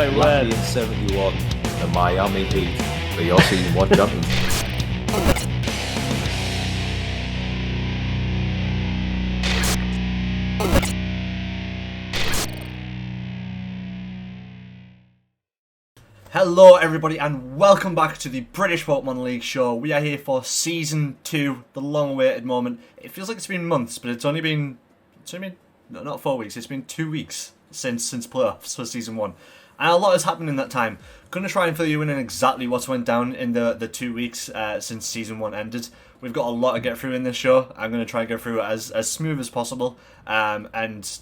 Latvia in 71, the Miami Heat for your season 1 champions. Hello everybody and welcome back to the British Pokemon League show. We are here for Season 2, the long-awaited moment. It feels like it's been months, but it's only been no, not 4 weeks, it's been 2 weeks since playoffs for Season 1. And a lot has happened in that time. Going to try and fill you in on exactly what's went down in the 2 weeks since Season 1 ended. We've got a lot to get through in this show. I'm going to try and go through it as smooth as possible and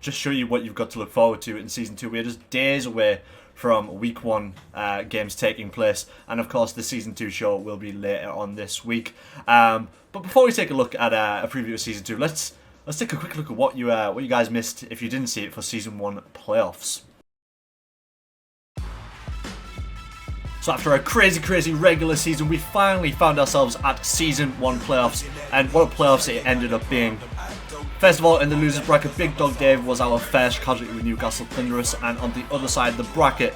just show you what you've got to look forward to in Season 2. We're just days away from Week 1 games taking place, and of course the Season 2 show will be later on this week. But before we take a look at a preview of Season 2, let's take a quick look at what you guys missed if you didn't see it for Season 1 playoffs. So after a crazy regular season, we finally found ourselves at Season 1 playoffs, and what a playoffs it ended up being. First of all, in the losers bracket, Big Dog Dave was our first casualty with Newcastle Thunderous, and on the other side of the bracket,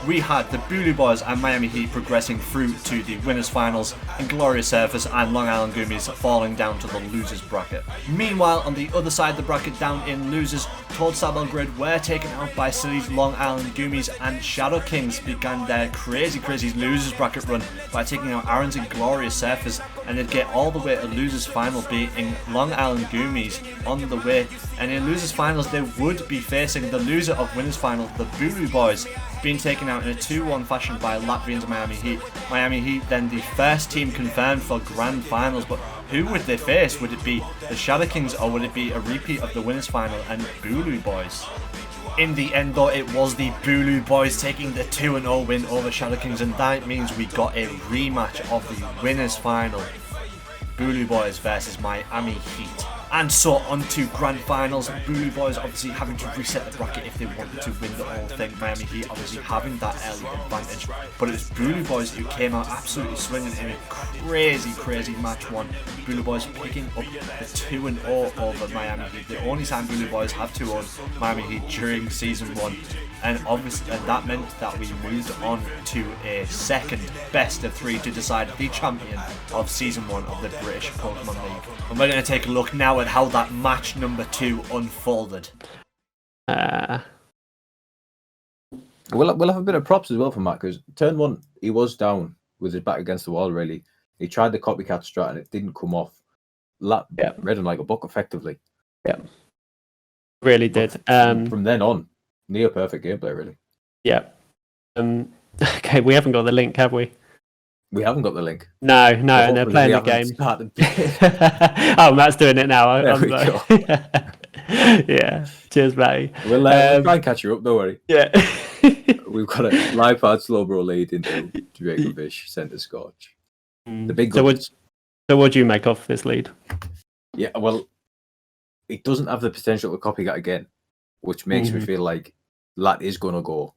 we had the Bulu Boys and Miami Heat progressing through to the winners finals, and Glorious Surface and Long Island Goomies falling down to the losers bracket. Meanwhile, on the other side of the bracket, down in losers, Toad Sabel Grid were taken out by Silly's Long Island Goomies, and Shadow Kings began their crazy losers bracket run by taking out Aaron's and Glorious Surface, and they'd get all the way to losers final, beating Long Island Goomies on the way. And in losers finals, they would be facing the loser of winners final, the Bulu Boys, being taken out in a 2-1 fashion by Latvians Miami Heat. Miami Heat then the first team confirmed for grand finals, but who would they face? Would it be the Shadow Kings or would it be a repeat of the winners final and Bulu Boys? In the end though, it was the Bulu Boys taking the 2-0 win over Shadow Kings, and that means we got a rematch of the winners final. Bulu Boys versus Miami Heat. And so on to grand finals. Bulu Boys obviously having to reset the bracket if they wanted to win the whole thing. Miami Heat obviously having that early advantage. But it was Bulu Boys who came out absolutely swinging in a crazy match one. Bulu Boys picking up the 2-0 over Miami Heat. The only time Bulu Boys have 2-0 Miami Heat during Season 1. And obviously, and that meant that we moved on to a second best of 3 to decide the champion of Season 1 of the British Pokemon League. And we're going to take a look now at how that match number 2 unfolded. We'll have a bit of props as well for Matt, because turn 1, he was down with his back against the wall, really. He tried the copycat strat and it didn't come off. Read him like a book, effectively. Yeah. Really did. From then on, near perfect gameplay, really. Yeah. Okay, we haven't got the link, have we? We haven't got the link. No, and they're playing the game. Oh, Matt's doing it now. There we go. Yeah, cheers, Matty. We'll try and catch you up, don't worry. Yeah. We've got a live pad slow bro lead into Dracovish, Centre Scorch. The big guns. So what do you make of this lead? Yeah, well, it doesn't have the potential to copycat again, which makes me feel like Lat is going to go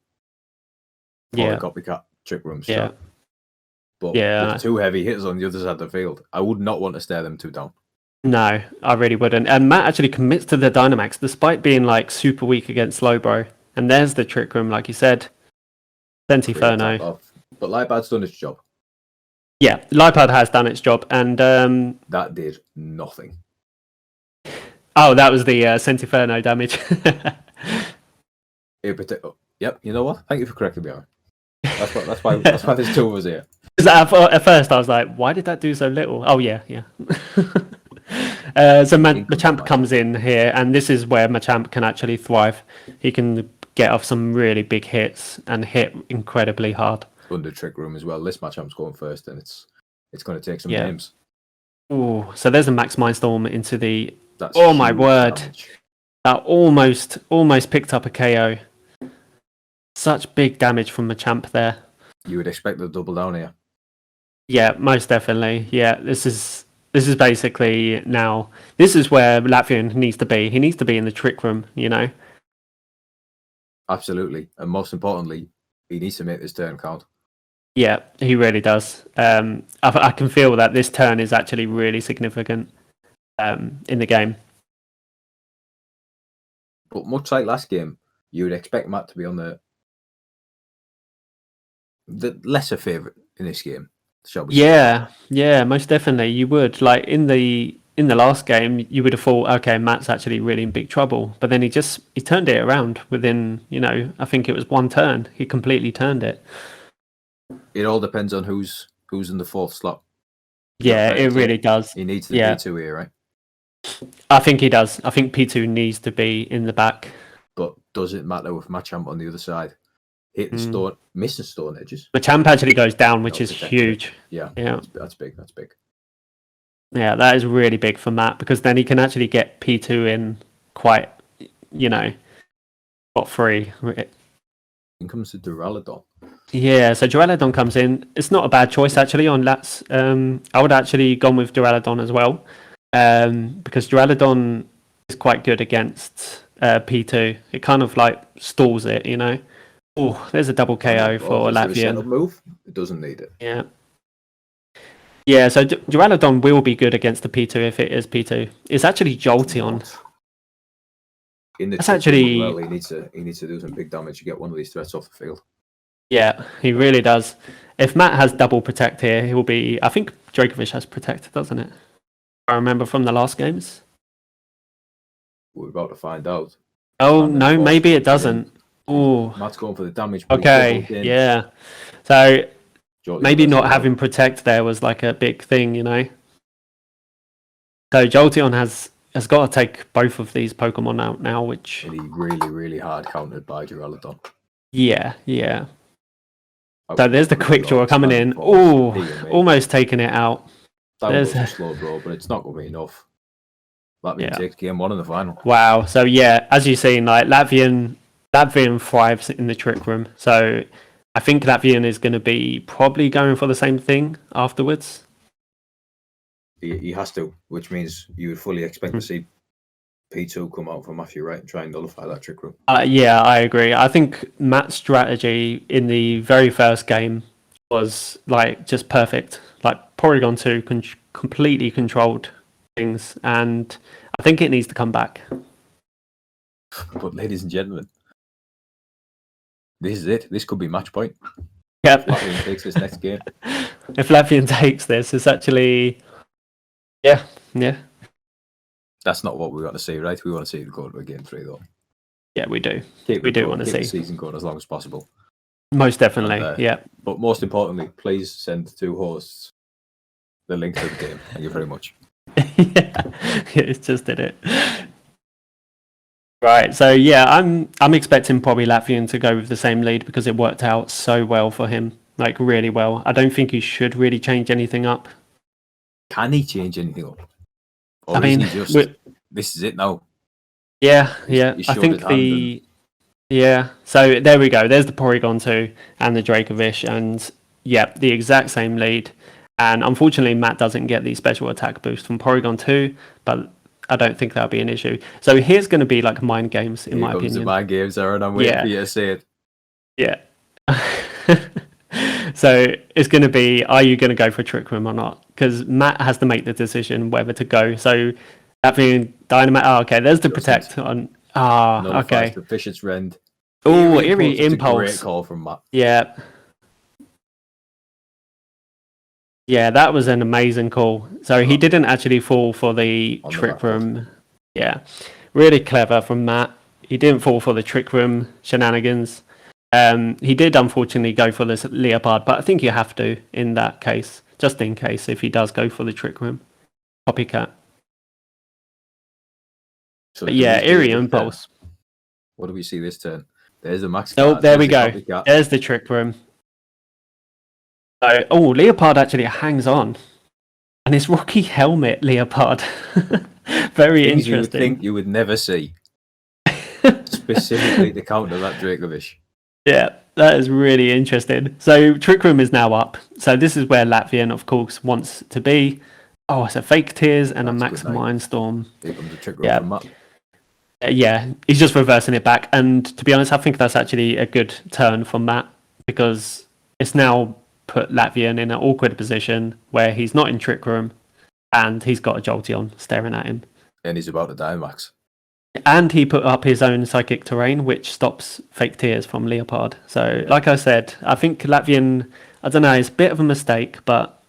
for a copycat trick room strat. Yeah. But with 2 heavy hitters on the other side of the field, I would not want to stare them 2 down. No, I really wouldn't. And Matt actually commits to the Dynamax despite being like super weak against Slowbro. And there's the trick room, like you said. Sentiferno. But Lightpad's done its job. Yeah, Lipad has done its job, and that did nothing. Oh, that was the Sentiferno damage. Yep, you know what? Thank you for correcting me. That's why there's 2 of us here. At first, I was like, "Why did that do so little?" Oh yeah. So Machamp comes in here, and this is where Machamp can actually thrive. He can get off some really big hits and hit incredibly hard. Under trick room as well. This Machamp's going first, and it's going to take some games. Oh, so there's a Max Mindstorm into the. That's my word! Damage. That almost picked up a KO. Such big damage from Machamp there. You would expect the double down here. Yeah, most definitely. Yeah, this is basically now. This is where Latvian needs to be. He needs to be in the trick room, you know. Absolutely, and most importantly, he needs to make this turn count. Yeah, he really does. I can feel that this turn is actually really significant in the game. But much like last game, you would expect Matt to be on the the lesser favourite in this game, shall we say. Yeah, most definitely you would. Like in the last game, you would have thought, okay, Matt's actually really in big trouble, but then he turned it around within, I think it was one turn. He completely turned it. It all depends on who's in the fourth slot. Yeah, it really does. He needs the P2 here, right? I think he does. I think P2 needs to be in the back. But does it matter with Machamp on the other side? Hitting stone, missing stone edges. Machamp actually goes down, which is huge. Yeah. That's big. Yeah, that is really big for Matt, because then he can actually get P2 in quite, spot 3. In comes to Duraludon. Yeah, so Duraludon comes in. It's not a bad choice actually on Lats. I would actually gone with Duraludon as well, because Duraludon is quite good against P2. It kind of like stalls it, Oh, there's a double KO for Latvian. Move. It doesn't need it. Yeah, so Duraludon will be good against the P2 if it is P2. It's actually Jolteon. In the actually well, he needs to do some big damage to get one of these threats off the field. Yeah, he really does. If Matt has double protect here, he'll be. I think Dracovish has protect, doesn't it? I remember from the last games. We're about to find out. Oh no, maybe it doesn't. Oh, Matt's going for the damage. Okay, yeah. So maybe not having protect there was like a big thing, So Jolteon has got to take both of these Pokemon out now, which... And he really, really hard countered by Duraludon. Yeah. So there's the quick draw coming in. Oh, almost taking it out. That was a slow draw, but it's not going to be enough. Latvian takes game 1 in the final. Wow. So yeah, as you've seen, like Latvian thrives in the Trick Room. So I think Latvian is going to be probably going for the same thing afterwards. He has to, which means you would fully expect to see P2 come out for Matthew Wright and try and nullify that Trick Room. Yeah, I agree. I think Matt's strategy in the very first game was like just perfect. Like Porygon 2 completely controlled things, and I think it needs to come back. But ladies and gentlemen, this is it. This could be match point. Yep. If Latvian takes this next game. If Latvian takes this, it's actually... Yeah. That's not what we want to see, right? We want to see it go to a game 3, though. Yeah, we do. We do want to see the season going as long as possible. Most definitely, yeah. But most importantly, please send 2 hosts the link to the game. Thank you very much. It's just did it. Right, so yeah, I'm expecting probably Latvian to go with the same lead because it worked out so well for him, like really well. I don't think he should really change anything up. Can he change anything up? Or I mean, this is it now. Yeah. I think so there we go. There's the Porygon 2 and the Dracovish, and the exact same lead. And unfortunately, Matt doesn't get the special attack boost from Porygon 2, but I don't think that'll be an issue. So here's going to be like mind games, in my opinion. The mind games, Aaron. I'm waiting for you to say it. Yeah. So it's going to be, are you going to go for Trick Room or not? Because Matt has to make the decision whether to go. So that being Dynamite. Oh, okay. There's the protect on. Okay. The Vicious Rend. Oh, Eerie Impulse. Great call from Matt. Yeah. Yeah, that was an amazing call. So he didn't actually fall for the Trick Room. Yeah. Really clever from Matt. He didn't fall for the Trick Room shenanigans. He did unfortunately go for this Leopard, but I think you have to in that case, just in case if he does go for the Trick Room. Copycat. So Eerie Impulse. What do we see this turn? There's a max. Oh, there we go. There's the Trick Room. Leopard actually hangs on. And it's Rocky Helmet Leopard. Very interesting. You would think you would never see. Specifically to counter that Dracovish. Yeah, that is really interesting. So Trick Room is now up. So this is where Latvian, of course, wants to be. Oh, it's a Fake Tears and a Max Mindstorm. Here comes the Trick Room from Matt. Yeah, he's just reversing it back. And to be honest, I think that's actually a good turn for Matt because it's now put Latvian in an awkward position where he's not in Trick Room and he's got a Jolteon staring at him. And he's about to Dynamax. And he put up his own psychic terrain, which stops fake tears from Leopard. So, like I said, I think Latvian, I don't know, it's a bit of a mistake, but...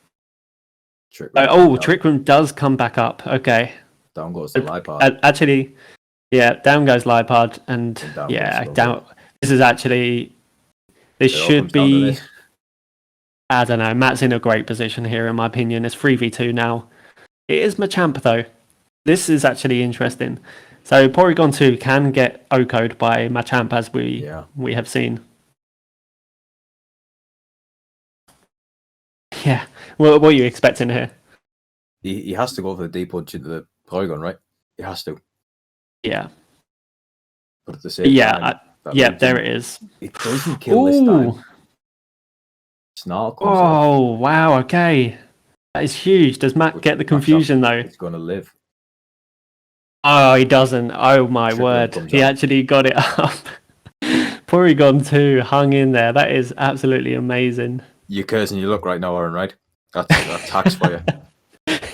Trick Room does come back up. Okay. Down goes the Leopard. Actually, yeah, down goes Leopard. And this is actually... This should be... I don't know, Matt's in a great position here, in my opinion. It's 3v2 now. It is Machamp, though. This is actually interesting. So Porygon 2 can get OHKO'd by Machamp, as we have seen. Yeah. What are you expecting here? He has to go for the deep punch into the Porygon, right? He has to. Yeah. But at the same time... there it is. It doesn't kill this time. Snarl comes off. Wow, okay. That is huge. Does Matt get the confusion, though? It's going to live. Oh, he doesn't. Oh, my word. He actually got it up. Porygon 2 hung in there. That is absolutely amazing. You're cursing your luck right now, Aaron, right? That's tax for you.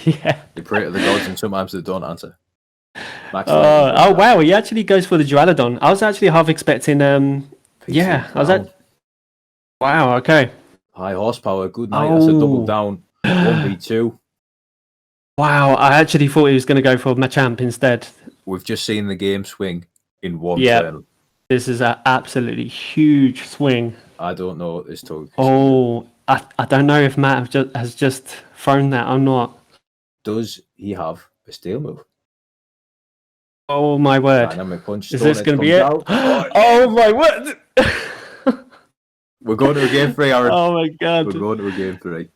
Yeah. You pray to the gods and sometimes they don't answer. Wow. He actually goes for the Duraludon. I was actually half expecting... Wow, okay. High horsepower, good night. That's a double down. 1v2. Wow, I actually thought he was going to go for Machamp instead. We've just seen the game swing in one turn. This is an absolutely huge swing. I don't know what this took. I don't know if Matt has just thrown that or not. Does he have a steel move? Oh my word. Dynamic punch. Is this going to be it? Oh my word. We're going to a game 3, Aaron. Oh my god. We're going to a game 3.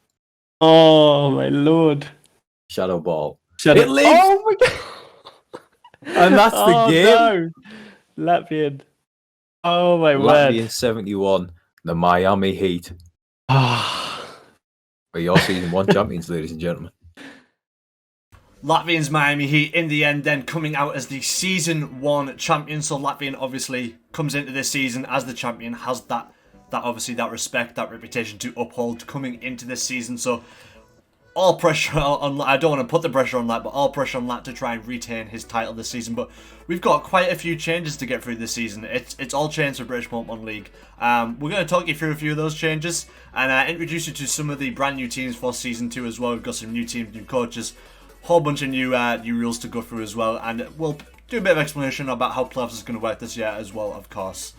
Oh my lord. Shadow Ball. It lives! Oh my god. And that's the game. No. Latvian. Oh my word. word. Latvian 71. The Miami Heat. Are your season 1 champions, ladies and gentlemen. Latvian's Miami Heat in the end then coming out as the season 1 champion. So Latvian obviously comes into this season as the champion, has that respect, that reputation to uphold coming into this season. So all pressure on Lat. I don't want to put the pressure on Lat, but all pressure on Lat to try and retain his title this season. But we've got quite a few changes to get through this season. It's all changed for British Pokemon League. We're going to talk you through a few of those changes and introduce you to some of the brand new teams for season 2 as well. We've got some new teams, new coaches, whole bunch of new rules to go through as well, and we'll do a bit of explanation about how playoffs is going to work this year as well, of course.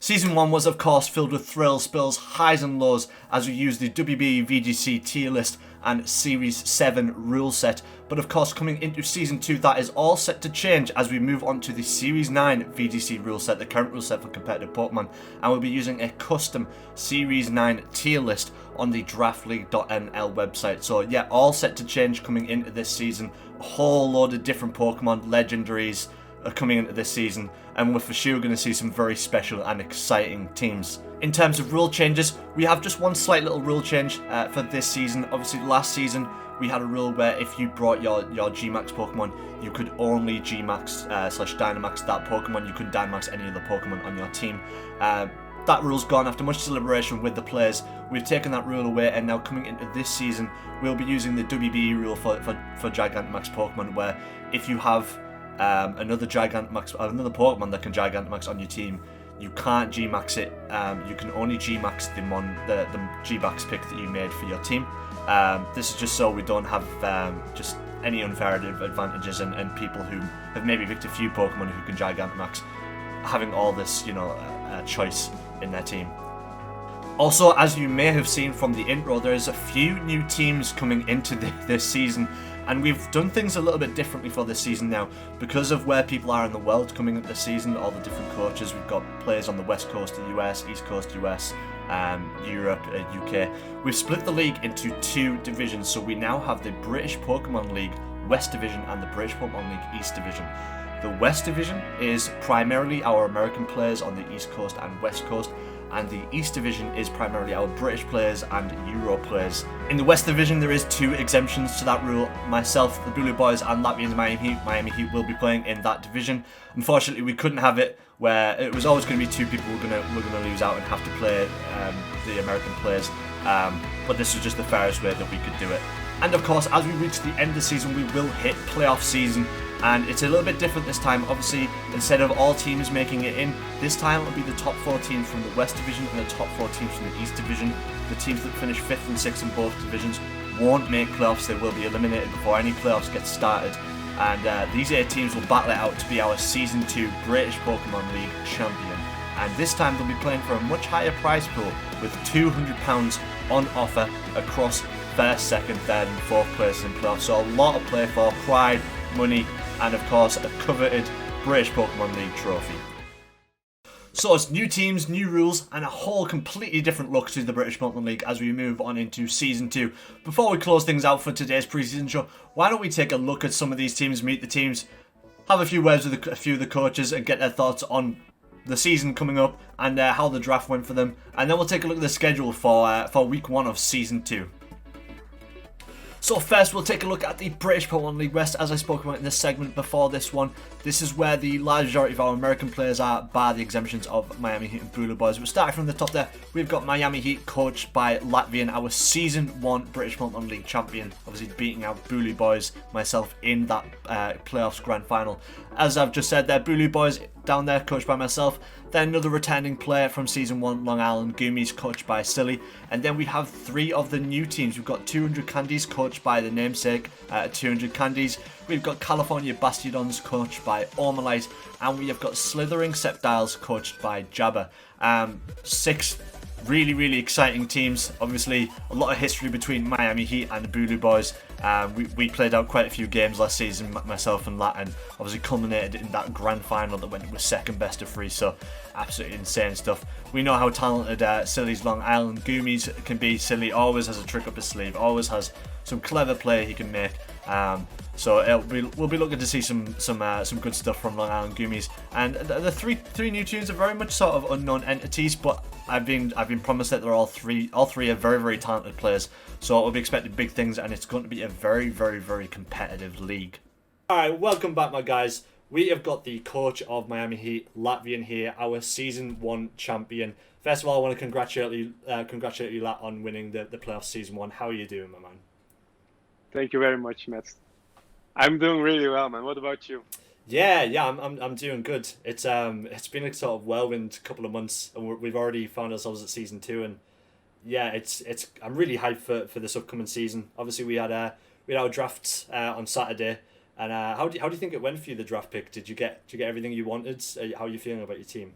Season 1 was, of course, filled with thrills, spills, highs and lows as we used the WB VGC tier list and Series 7 rule set. But of course, coming into Season 2, that is all set to change as we move on to the Series 9 VGC rule set, the current rule set for competitive Pokemon. And we'll be using a custom Series 9 tier list on the draftleague.nl website. So yeah, all set to change coming into this season. A whole load of different Pokemon legendaries are coming into this season, and we're for sure going to see some very special and exciting teams. In terms of rule changes, we have just one slight little rule change for this season. Obviously last season we had a rule where if you brought your Gmax Pokemon, you could only Gmax / Dynamax that Pokemon. You couldn't Dynamax any other Pokemon on your team. That rule's gone after much deliberation with the players. We've taken that rule away, and now coming into this season we'll be using the WBE rule for Gigantamax Pokemon, where if you have another Pokemon that can Gigantamax on your team, you can't Gmax it. You can only Gmax the G-Max pick that you made for your team. This is just so we don't have just any unfair advantages and people who have maybe picked a few Pokemon who can Gigantamax having all this, choice in their team. Also, as you may have seen from the intro, there's a few new teams coming into this season, and we've done things a little bit differently for this season now. Because of where people are in the world coming into this season, all the different coaches, we've got players on the West Coast of the US, East Coast US, Europe, UK. We've split the league into 2 divisions, so we now have the British Pokemon League West Division and the British Pokemon League East Division. The West Division is primarily our American players on the East Coast and West Coast, and the East Division is primarily our British players and Euro players. In the West Division there is 2 exemptions to that rule. Myself, the Blue Boys and Latvian's Miami Heat will be playing in that division. Unfortunately we couldn't have it where it was always going to be 2 people we're going to lose out and have to play the American players, but this was just the fairest way that we could do it. And of course, as we reach the end of the season, we will hit playoff season. And it's a little bit different this time. Obviously, instead of all teams making it in, this time it'll be the top 4 teams from the West Division and the top 4 teams from the East Division. The teams that finish 5th and 6th in both divisions won't make playoffs. They will be eliminated before any playoffs get started. And these 8 teams will battle it out to be our Season 2 British Pokemon League champion. And this time they'll be playing for a much higher prize pool with £200 on offer across 1st, 2nd, 3rd and 4th places in playoffs. So a lot to play for, pride, money, and of course a coveted British Pokemon League trophy. So it's new teams, new rules, and a whole completely different look to the British Pokemon League as we move on into Season 2. Before we close things out for today's preseason show, why don't we take a look at some of these teams, meet the teams, have a few words with a few of the coaches and get their thoughts on the season coming up and how the draft went for them. And then we'll take a look at the schedule for week 1 of Season 2. So first we'll take a look at the British Pokemon League West. As I spoke about in this segment before this one, this is where the large majority of our American players are, bar the exemptions of Miami Heat and Bulu Boys. We're starting from the top there. We've got Miami Heat coached by Latvian, our Season 1 British Pokemon League champion, obviously beating out Bulu Boys, myself, in that playoffs grand final. As I've just said there, Bulu Boys down there coached by myself. Then another returning player from Season 1, Long Island Goomies, coached by Silly. And then we have 3 of the new teams. We've got 200 Candies, coached by the namesake, 200 Candies. We've got California Bastiodons, coached by Ormalite. And we have got Slithering Sceptiles, coached by Jabba. 6 really exciting teams. Obviously, a lot of history between Miami Heat and the Bulu Boys. We played out quite a few games last season, myself and Lat, and obviously culminated in that grand final that went with second best of 3. So absolutely insane stuff. We know how talented Silly's Long Island Goomies can be. Silly always has a trick up his sleeve, always has some clever play he can make. So we'll be looking to see some good stuff from Long Island Goomies. And the three new teams are very much sort of unknown entities, but I've been promised that they're all three are very talented players. So we'll be expecting big things, and it's going to be a very competitive league. All right, welcome back, my guys. We have got the coach of Miami Heat, Latvian, here, our Season 1 champion. First of all, I want to congratulate you, Lat, on winning the playoffs Season 1. How are you doing, my man? Thank you very much, Matt. I'm doing really well, man. What about you? Yeah, I'm doing good. It's been a sort of whirlwind couple of months, and we've already found ourselves at Season 2, and yeah, I'm really hyped for this upcoming season. Obviously, we had our drafts on Saturday, and how do you think it went for you, the draft pick? Did you get everything you wanted? How are you feeling about your team?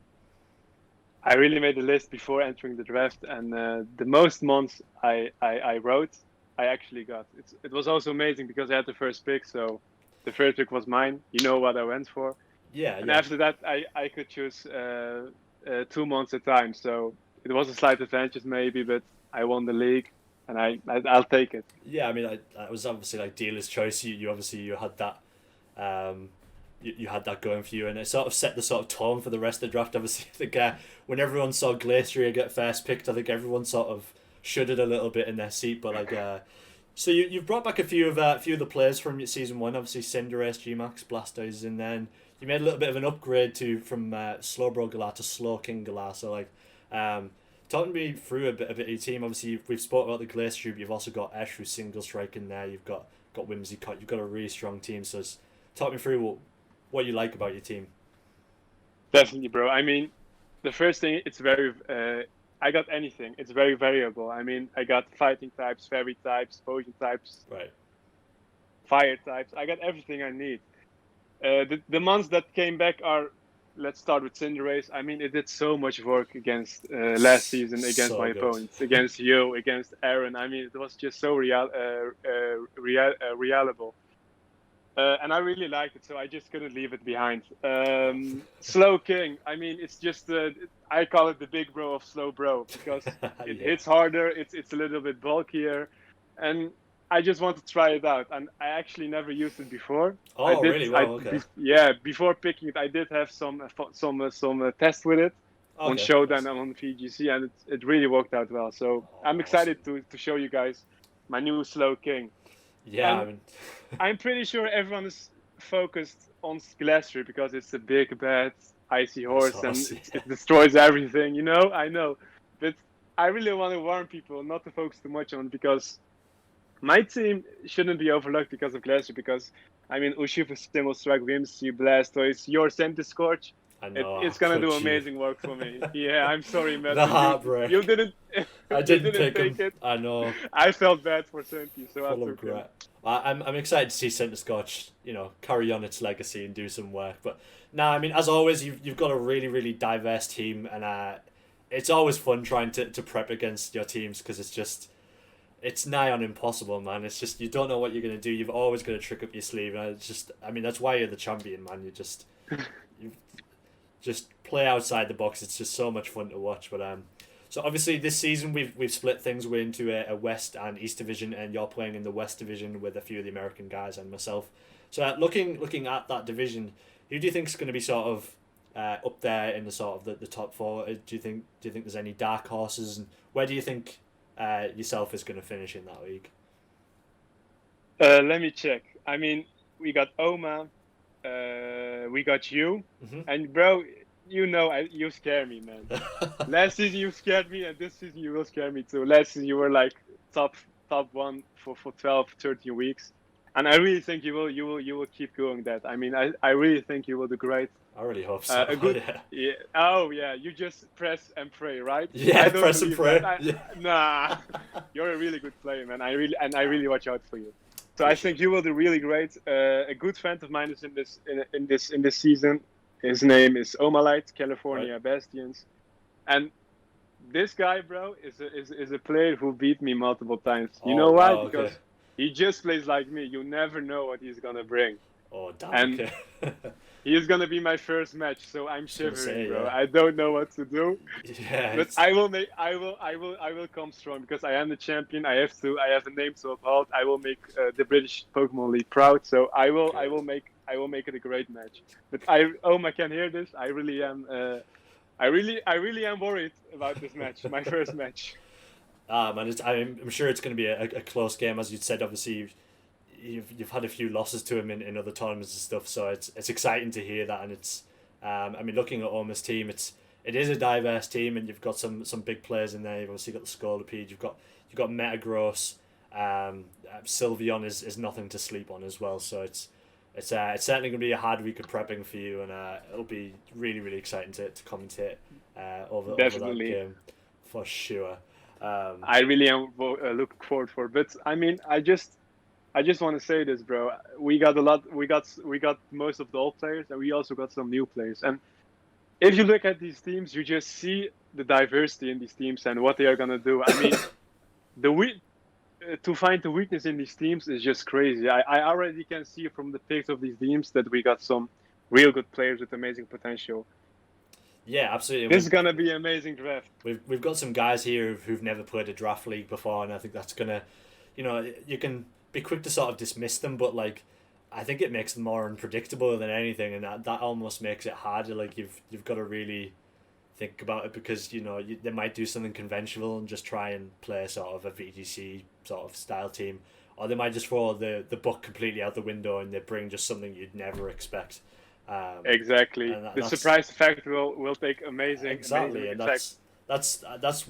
I really made a list before entering the draft, and the most months I wrote, I actually got. It was also amazing because I had the first pick, so the first pick was mine. You know what I went for. Yeah. And after that, I could choose 2 months at a time. So it was a slight advantage maybe, but I won the league, and I'll take it. Yeah, I mean, it was obviously like dealer's choice. You had that. You had that going for you, and it sort of set the sort of tone for the rest of the draft. Obviously, I think when everyone saw Glacier get first picked, I think everyone sort of shuddered a little bit in their seat. But like, so you've brought back a few of the players from your Season 1. Obviously, Cinderace, Gmax, Blastoise, and then you made a little bit of an upgrade from Slowbro Galar to Slow King Galar. So like, talk me through a bit of your team. Obviously, we've spoken about the Glacier, but you've also got Ash who's single strike in there. You've got Whimsicott. You've got a really strong team. So talk me through what you like about your team. Definitely, bro. I mean, the first thing, it's very I got anything. It's very variable. I mean, I got fighting types, fairy types, poison types, right, fire types. I got everything I need. The months that came back are, let's start with Cinderace. I mean, it did so much work against last season, against so my good. opponents, against you, against Aaron. I mean, it was just so reliable. And I really liked it, so I just couldn't leave it behind. Slow King, I mean, it's just, I call it the big bro of Slow Bro, because it hits harder, it's a little bit bulkier, and I just want to try it out. And I actually never used it before. Oh, really? Wow, okay. Before picking it, I did have some tests with it on Showdown and on VGC, and it really worked out well. So I'm excited to show you guys my new Slow King. Yeah, I mean, I'm pretty sure everyone is focused on Glacier because it's a big, bad, icy horse and it destroys everything, you know? I know. But I really want to warn people not to focus too much on it because my team shouldn't be overlooked because of Glacier, because I mean Urshifu Stimul Strike, Whimsy, Blastoise, your Scorch. I know. It's gonna do could you? amazing work for me. Yeah, I'm sorry, Matt. The but heartbreak. you didn't. I you didn't didn't pick take him. it. I know. I felt bad for Senti, so I Full of took him. regret. I'm excited to see Centiskorch, carry on its legacy and do some work. But no, I mean, as always, you've got a really, really diverse team, and it's always fun trying to prep against your teams, because it's nigh on impossible, man. It's just, you don't know what you're going to do. You've always got a trick up your sleeve. And that's why you're the champion, man. You just play outside the box. It's just so much fun to watch. But so obviously this season we've split things. We're into a West and East division, and you're playing in the West division with a few of the American guys and myself. So looking at that division, who do you think is going to be sort of up there in the sort of the top four? Do you think there's any dark horses, and where do you think yourself is going to finish in that league? Let me check. I mean, we got Oma, we got you, and bro, you scare me, man. Last season you scared me, and this season you will scare me too. Last season you were like top one for 12, 13 weeks, and I really think you will keep going that. I mean, I really think you will do great. I really hope so. A good, yeah. Oh yeah, you just press and pray, right? Yeah, press and pray. Nah, you're a really good player, man. I really watch out for you. So I think you will do really great. A good friend of mine is in this season. His name is Omalite, California Bastions, and this guy, bro, is a player who beat me multiple times. You know why? Wow, because he just plays like me. You never know what he's gonna bring. Oh, damn. And he is gonna be my first match, so I'm shivering, bro. I don't know what to do. Yeah, but I will come strong, because I am the champion. I have a name to uphold. I will make the British Pokemon League proud. So I will make it a great match. But I can hear this. I really am. I really am worried about this match, my first match. Man, I'm sure it's going to be a close game, as you said. Obviously, you've had a few losses to him in other tournaments and stuff, so it's exciting to hear that. And it's I mean, looking at Oma's team, it is a diverse team, and you've got some big players in there. You've obviously got the Scolipede, you've got Metagross, Sylveon is nothing to sleep on as well. So it's certainly going to be a hard week of prepping for you, and it'll be really, really exciting to commentate over that game for sure. I really am looking forward for it. But I mean, I just want to say this, bro. We got most of the old players, and we also got some new players. And if you look at these teams, you just see the diversity in these teams and what they are gonna do. I mean, to find the weakness in these teams is just crazy. I already can see from the picks of these teams that we got some real good players with amazing potential. Yeah, absolutely. This is gonna be an amazing draft. We've got some guys here who've never played a draft league before, and I think that's gonna, you can be quick to sort of dismiss them, but like, I think it makes them more unpredictable than anything, and that almost makes it harder. Like you've got to really think about it, because they might do something conventional and just try and play sort of a VGC sort of style team, or they might just throw the book completely out the window and they bring just something you'd never expect. Exactly. The surprise effect will take amazing. Exactly, amazing and that's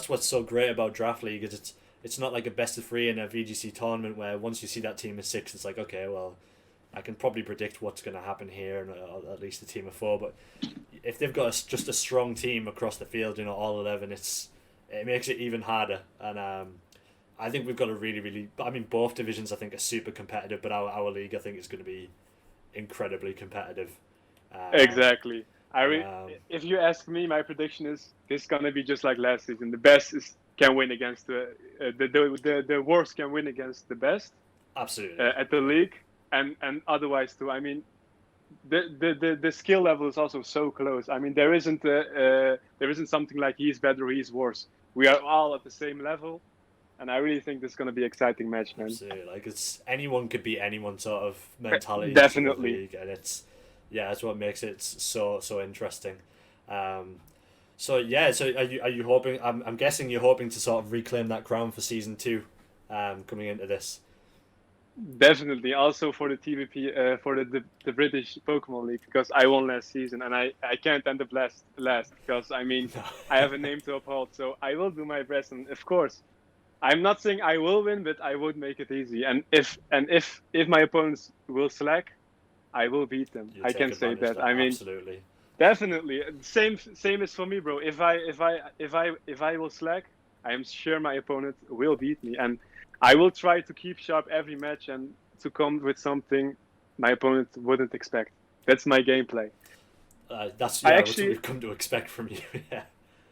what's so great about Draft League, is it's not like a best of 3 in a VGC tournament where once you see that team of 6, it's like, okay, well, I can probably predict what's going to happen here, and at least a team of 4. But if they've got just a strong team across the field, all 11, it makes it even harder. And I think we've got a really, really. I mean, both divisions I think are super competitive, but our league I think is going to be incredibly competitive. Exactly. If you ask me, my prediction is this is gonna be just like last season. The best can win against the worst can win against the best. Absolutely. At the league, and otherwise too. I mean, the skill level is also so close. I mean, there isn't something like he's better or he's worse. We are all at the same level. And I really think this is going to be an exciting match, man. Absolutely. Like, it's anyone could beat anyone sort of mentality. Definitely. League, and that's what makes it so interesting. So are you hoping? I'm guessing you're hoping to sort of reclaim that crown for season 2, coming into this. Definitely. Also for the TBP, for the British Pokemon League, because I won last season, and I can't end up last because I mean I have a name to uphold. So I will do my best, and of course. I'm not saying I will win, but I would make it easy. And if my opponents will slack, I will beat them. You I take can say advantage of that. I mean, absolutely. definitely. Same as for me, bro. If I will slack, I am sure my opponent will beat me, and I will try to keep sharp every match and to come with something my opponent wouldn't expect. That's my gameplay. That's I what actually we've come to expect from you. Yeah.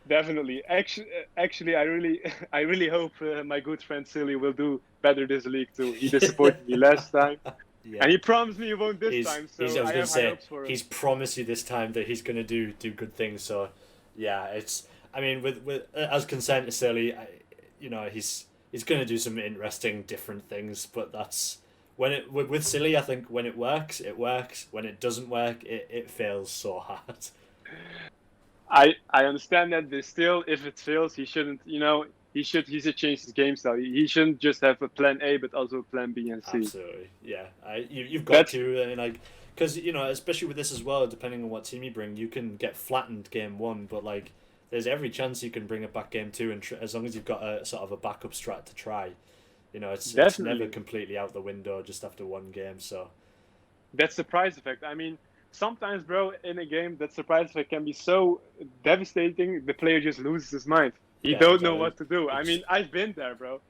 definitely actually I really hope my good friend Silly will do better this league too. He disappointed me last time, Yeah. and he promised me he won't this He's, time. he's. So I was I going have to high say hopes for him. he's promised you this time that he's going to do good things. So, yeah, it's. I mean, with as consent is silly, he's going to do some interesting, different things. But that's when it with silly. I think when it works, it works. When it doesn't work, it fails so hard. I understand that, but still, if it fails, he shouldn't. He should change his game style. He shouldn't just have a plan A, but also a plan B and C. Absolutely, yeah. You've got That's to, I mean, like, because especially with this as well, depending on what team you bring, you can get flattened game one, but like, there's every chance you can bring it back game two, and as long as you've got a sort of a backup strat to try, it's definitely never completely out the window just after one game. So that surprise effect. I mean, sometimes, bro, in a game, that surprise effect can be so devastating. The player just loses his mind. He yeah, don't know exactly. what to do. I mean, I've been there, bro.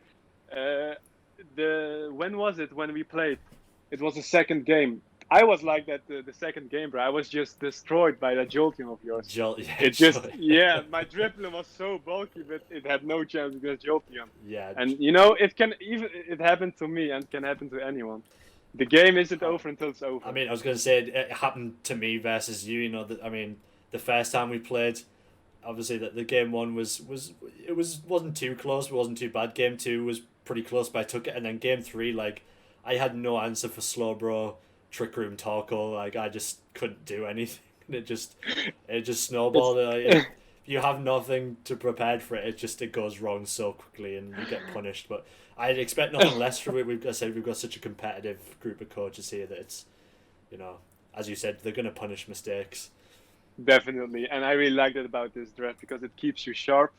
When was it when we played? It was the second game. I was like that the second game, bro. I was just destroyed by that Jolteon of yours. Yeah, My dribbling was so bulky, but it had no chance against Jolteon. Yeah, And it happened to me and can happen to anyone. The game isn't over until it's over. I mean, I was going to say it happened to me versus you. I mean, the first time we played, obviously that the game one wasn't too close, it wasn't too bad. Game two was pretty close, but I took it, and then game three, like, I had no answer for Slowbro, Trick Room, Torkoal. Like, I just couldn't do anything. It just snowballed. If you have nothing to prepare for it, it goes wrong so quickly, and you get punished. But I'd expect nothing less from it. We've got such a competitive group of coaches here that it's, as you said, they're going to punish mistakes. Definitely, and I really like that about this draft because it keeps you sharp.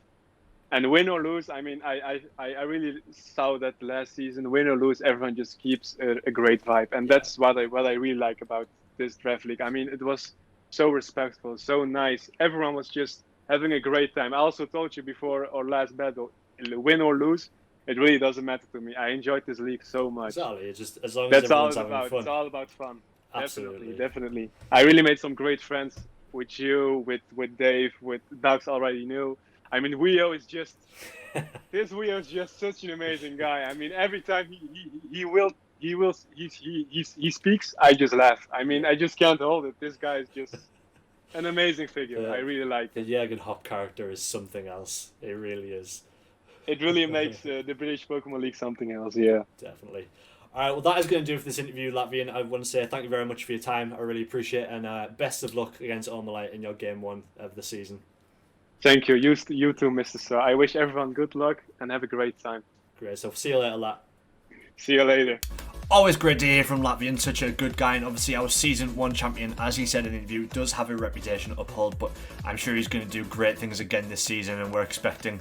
And win or lose, I mean, I really saw that last season. Win or lose, everyone just keeps a great vibe, and that's what I really like about this draft league. I mean, it was so respectful, so nice. Everyone was just having a great time. I also told you before our last battle, win or lose, it really doesn't matter to me. I enjoyed this league so much. Exactly, it's just as long as everyone's having fun. It's all about fun. Absolutely. Definitely. I really made some great friends with you, with Dave, with Dax already knew. I mean, Wio is just such an amazing guy. I mean, every time he speaks, I just laugh. I mean, I just can't hold it. This guy is just an amazing figure. I really like it. The Jürgen Hopp character is something else. It really is. It really makes the British Pokemon League something else. Yeah, definitely. All right, well, that is going to do for this interview, Latvian. I want to say thank you very much for your time. I really appreciate it, and best of luck against Almalite in your game one of the season. Thank you. You too, Mr. Sir. I wish everyone good luck and have a great time. Great. So see you later, Lat. See you later. Always great to hear from Latvian, such a good guy, and obviously our season 1 champion, as he said in the interview, does have a reputation to uphold, but I'm sure he's going to do great things again this season, and we're expecting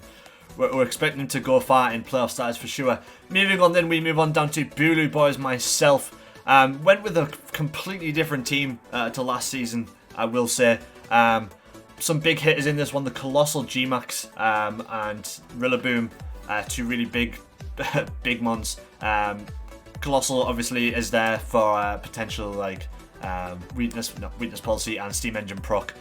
him to go far in playoff status for sure. Moving on then, we move on down to Bulu Boys. Myself went with a completely different team to last season, I will say. Some big hitters in this one, the Colossal G-Max and Rillaboom, two really big mons. Colossal obviously is there for potential like weakness policy and steam engine proc.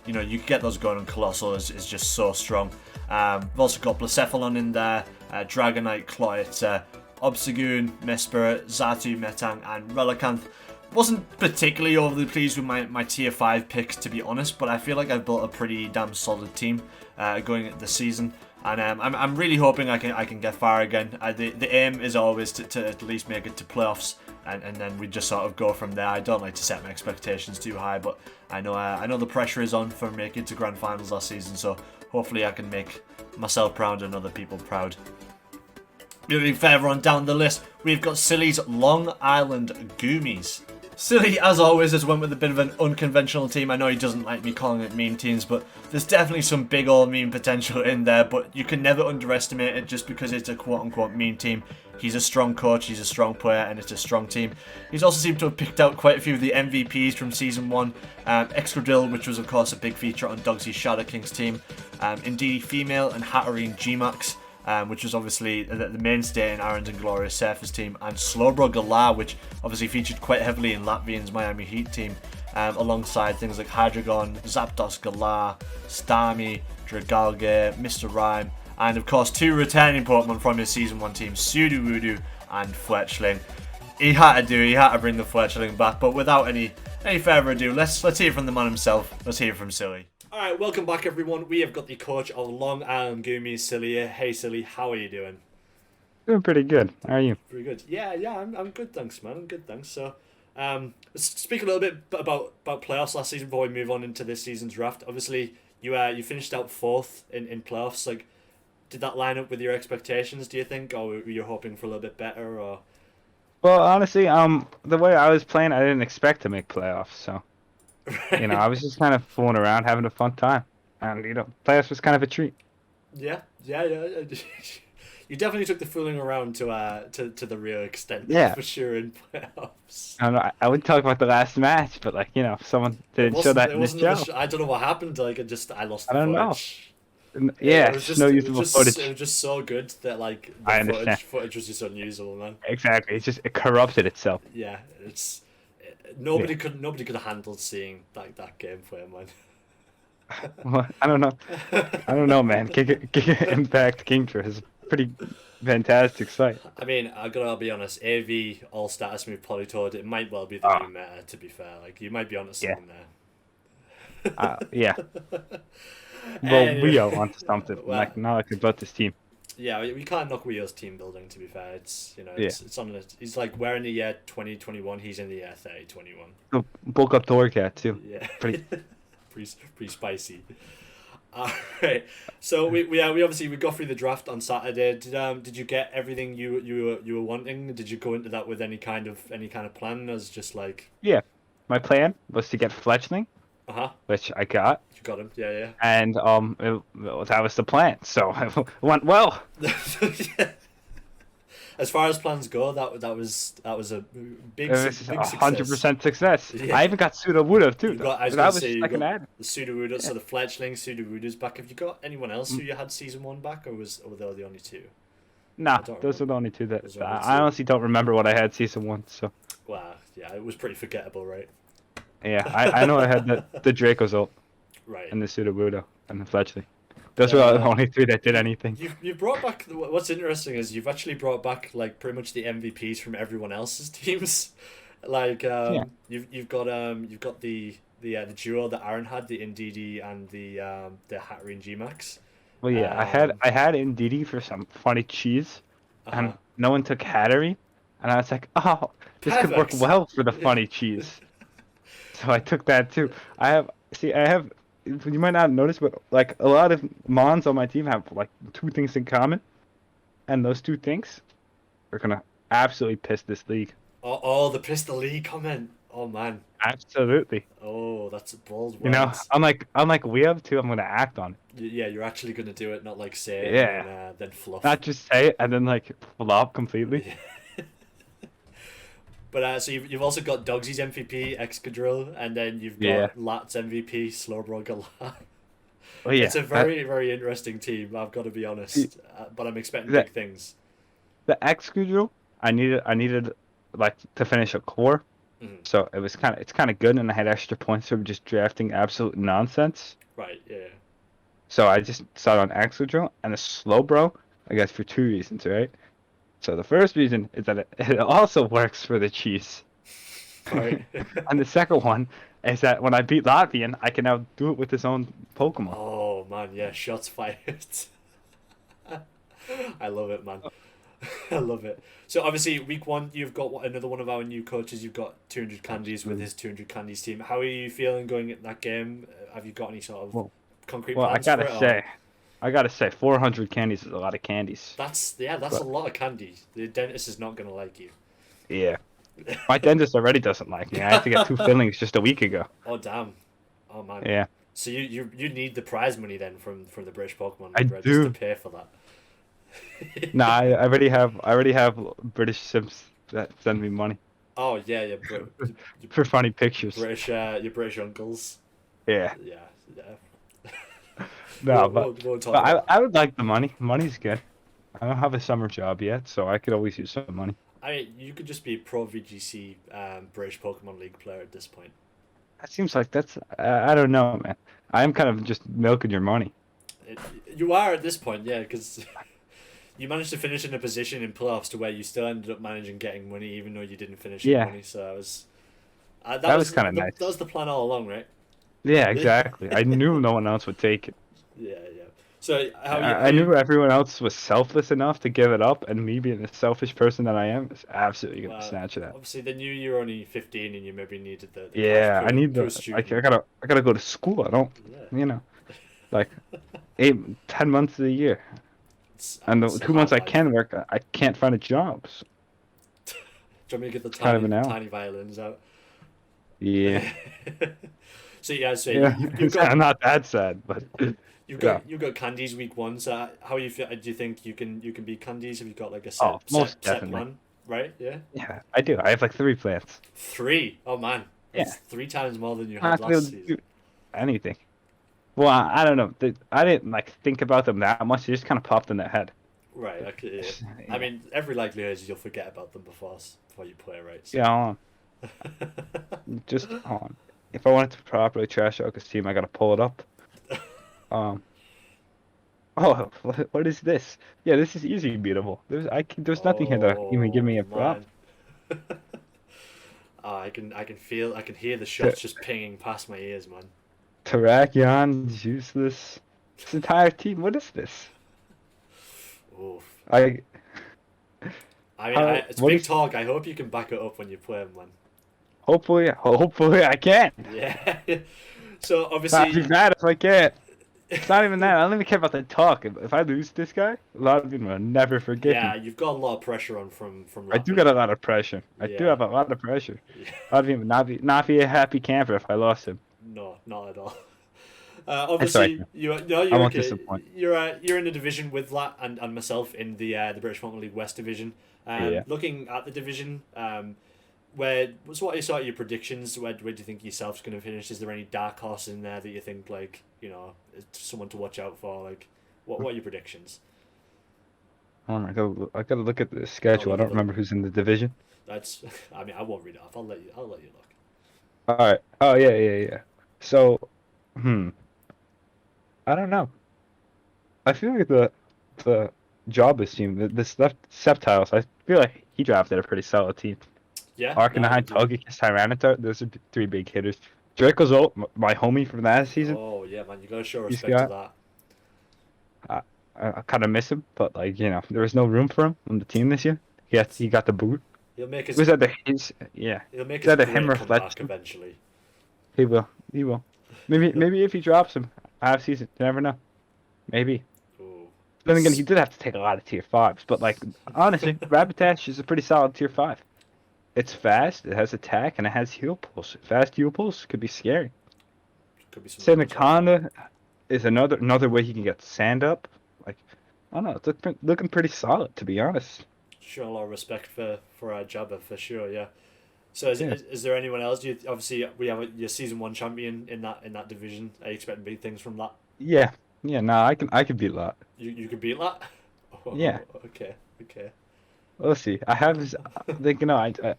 You get those going, and Colossal is just so strong. We've also got Blacephalon in there, Dragonite, Cloyat, Obstagoon, Mesprit, Xatu, Metang, and Relicanth. Wasn't particularly overly pleased with my tier 5 picks, to be honest, but I feel like I've built a pretty damn solid team going into the season. And I'm really hoping I can get far again. The aim is always to at least make it to playoffs, and then we just sort of go from there. I don't like to set my expectations too high, but I know the pressure is on for making it to grand finals last season, so hopefully I can make myself proud and other people proud. Moving further on down the list, we've got Silly's Long Island Goomies. Silly, as always, has went with a bit of an unconventional team. I know he doesn't like me calling it meme teams, but there's definitely some big old meme potential in there, but you can never underestimate it just because it's a quote-unquote meme team. He's a strong coach, he's a strong player, and it's a strong team. He's also seemed to have picked out quite a few of the MVPs from Season 1. Excadrill, which was, of course, a big feature on Dogsy's Shadow Kings team. Indeed Female and Hatterene G-Max. Which was obviously the mainstay in Aaron's and Glorious Surface team, and Slowbro Galar, which obviously featured quite heavily in Latvian's Miami Heat team, alongside things like Hydreigon, Zapdos Galar, Starmie, Dragalge, Mr. Rhyme, and of course 2 returning Pokemon from his Season 1 team, Sudowoodo and Fletchling. He had to bring the Fletchling back, but without any further ado, let's hear from the man himself. Let's hear from Silly. Alright, welcome back everyone. We have got the coach of Long Island Goomies, Silly here. Hey Silly, how are you doing? Doing pretty good. How are you? Pretty good. Yeah, I'm good, thanks, man. I'm good, thanks. So, let's speak a little bit about playoffs last season before we move on into this season's draft. Obviously, you finished out 4th in playoffs. Like, did that line up with your expectations, do you think? Or were you hoping for a little bit better, or...? Well, honestly, the way I was playing, I didn't expect to make playoffs, so... You know, I was just kind of fooling around, having a fun time. And, you know, playoffs was kind of a treat. Yeah. You definitely took the fooling around to the real extent, yeah, for sure, in playoffs. I don't know, I wouldn't talk about the last match, but, like, you know, if someone didn't show that in the show. I don't know what happened, like, I lost the I don't footage. know. Yeah, it's no usable footage. It was just so good that, like, I understand. Footage was just unusable, man. Exactly, it corrupted itself. Yeah, nobody could have handled seeing that gameplay, man. Well, I don't know, man. Impact Kingdra is a pretty fantastic site. I mean, I gotta be honest. AV All Status Move Politoed, it might well be the new meta. To be fair, like you might be onto something there. Yeah. Well, we are onto something. Well, like now, I can vote this team. Yeah, we can't knock Rio's team building. To be fair, it's it's on. He's like we're in the year 2021. He's in the year 3021. Oh, bulk up Torcat too. Yeah, pretty spicy. All right, so we obviously we got through the draft on Saturday. Did you get everything you were wanting? Did you go into that with any kind of plan? As just like my plan was to get Fletchling, which I got. You got him, yeah. And that was the plan. So it went well. Yeah. As far as plans go, that was a big, it was big 100% success. Yeah. I even got Sudowoodo too. I was that going to say, you got ad. the Sudowoodo, so the Fletchling, Sudowoodo's back. Have you got anyone else who you had Season 1 back, or were they the only 2? Nah, those are the only 2 that... I honestly don't remember what I had Season 1, so... Wow, yeah, it was pretty forgettable, right? Yeah, I know I had the Draco's ult. Right. And the Sudowoodo, and the Fletchling. Those were the only 3 that did anything. You brought back... What's interesting is you've actually brought back, like, pretty much the MVPs from everyone else's teams. Like, you've got the duo that Aaron had, the Indeedee and the Hatterene G-Max. Well, yeah, I had Indeedee for some funny cheese, and no one took Hatterene, and I was like, oh, this could work well for the funny cheese. So I took that too. I have, you might not notice, but like a lot of Mons on my team have like 2 things in common, and those 2 things are gonna absolutely piss this league. Oh, the piss the league comment. Oh man. Absolutely. Oh, that's a bold word. You know, unlike we have too, I'm gonna act on it. Yeah, you're actually gonna do it, not like say it and then fluff. Not just say it and then like flop completely. Yeah. But so you've also got Dogsy's MVP, Excadrill, and then you've got Lat's MVP, Slowbro Galar. Oh, yeah. It's a very, very interesting team, I've got to be honest. But I'm expecting big things. The Excadrill, I needed like to finish a core. So it's kind of good, and I had extra points from just drafting absolute nonsense. Right, yeah. So I just started on Excadrill and a Slowbro, I guess for 2 reasons, right? So the first reason is that it also works for the cheese. Right. And the second one is that when I beat Latvian, I can now do it with his own Pokemon. Oh man, yeah, shots fired. I love it, man. I love it. So obviously, week 1, you've got another one of our new coaches. You've got 200 candies with his 200 candies team. How are you feeling going at that game? Have you got any sort of concrete plans I gotta for it, say, I gotta say, 400 candies is a lot of candies. That's a lot of candy. The dentist is not gonna like you. Yeah. My dentist already doesn't like me. I had to get 2 fillings just a week ago. Oh damn. Oh man. Yeah. So you need the prize money then from the British Pokemon I League, right? do. Just to pay for that. No, I already have British Sims that send me money Oh yeah, bro. for funny pictures. Your British uncles. Yeah. Yeah. No, we'll talk but about I would like the money. Money's good. I don't have a summer job yet, so I could always use some money. I mean, you could just be a pro VGC British Pokemon League player at this point. That seems like that's I don't know, man. I am kind of just milking your money. You are at this point, yeah, because you managed to finish in a position in playoffs to where you still ended up managing getting money, even though you didn't finish in money. So it was that was kind of nice. That was the plan all along, right? Yeah, exactly. I knew no one else would take it. Yeah. So I knew everyone else was selfless enough to give it up, and me being the selfish person that I am is absolutely gonna snatch it out. Obviously, they knew you were only 15 and you maybe needed the yeah, I need I gotta go to school. I don't, like 8-10 months of the year, and the 2 months I can work, I can't find a job. So. Do you want me to get the tiny violins out? Yeah. So I'm not that sad, but. You got Candies week 1. So how you feel? Do you think you can beat Candies? Have you got like a set plan? Right? Yeah. Yeah, I do. I have like 3 plants. 3? Oh man. That's 3 times more than you had last season. Anything. Well, I don't know. I didn't like think about them that much. They just kind of popped in their head. Right. Okay. Yeah. I mean, every likelihood is you'll forget about them before you play, right? So. Yeah. Hold on. Just hold on. If I wanted to properly trash Oka's team, I gotta pull it up. Oh, what is this? Yeah, this is easy beatable. There's nothing here to even give me a prop. I can hear the shots just pinging past my ears, man. Terrakion, useless. This entire team, what is this? Oof. It's big talk. I hope you can back it up when you play them, man. Hopefully I can. Yeah. So obviously. Not too bad if I can't. It's not even that. I don't even care about the talk. If I lose this guy, a lot of people will never forget me. Yeah, you've got a lot of pressure on from. I do got a lot of pressure. I do have a lot of pressure. Yeah. A lot of people not be a happy camper if I lost him. No, not at all. Obviously, you're okay. You're in the division with Lat and myself in the British Pokemon League West division. Looking at the division, what are sort of your predictions? Where do you think yourself's going to finish? Is there any dark horse in there that you think someone to watch out for? Like, what are your predictions? I gotta look at the schedule. I don't remember who's in the division. I mean, I won't read it off. I'll let you look. All right. Oh yeah. So, I don't know. I feel like the Jobless team, the Sceptiles, I feel like he drafted a pretty solid team. Yeah. Arcanine, Togekiss, Tyranitar, those are 3 big hitters. Draco's ult, my homie from last season. Oh yeah, man, you gotta show respect to that. I kind of miss him, but there was no room for him on the team this year. He got the boot. He'll make his. Was that his? Yeah. He'll make his great comeback eventually. He will. Maybe if he drops him half season, you never know. Maybe. Ooh. Then again, he did have to take a lot of tier 5s, but honestly, Rabbitash is a pretty solid tier 5. It's fast, it has attack, and it has heal pulse. Fast heal pulse could be scary. Seneconda is another way he can get sand up. I don't know, it's looking pretty solid, to be honest. Show a lot of respect for our Jabba, for sure, yeah. So is there anyone else? Obviously, we have your season 1 champion in that division. Are you expecting big things from that? Yeah. No, I can beat Lot. You can beat Lot? Oh, yeah. Okay. We'll see. I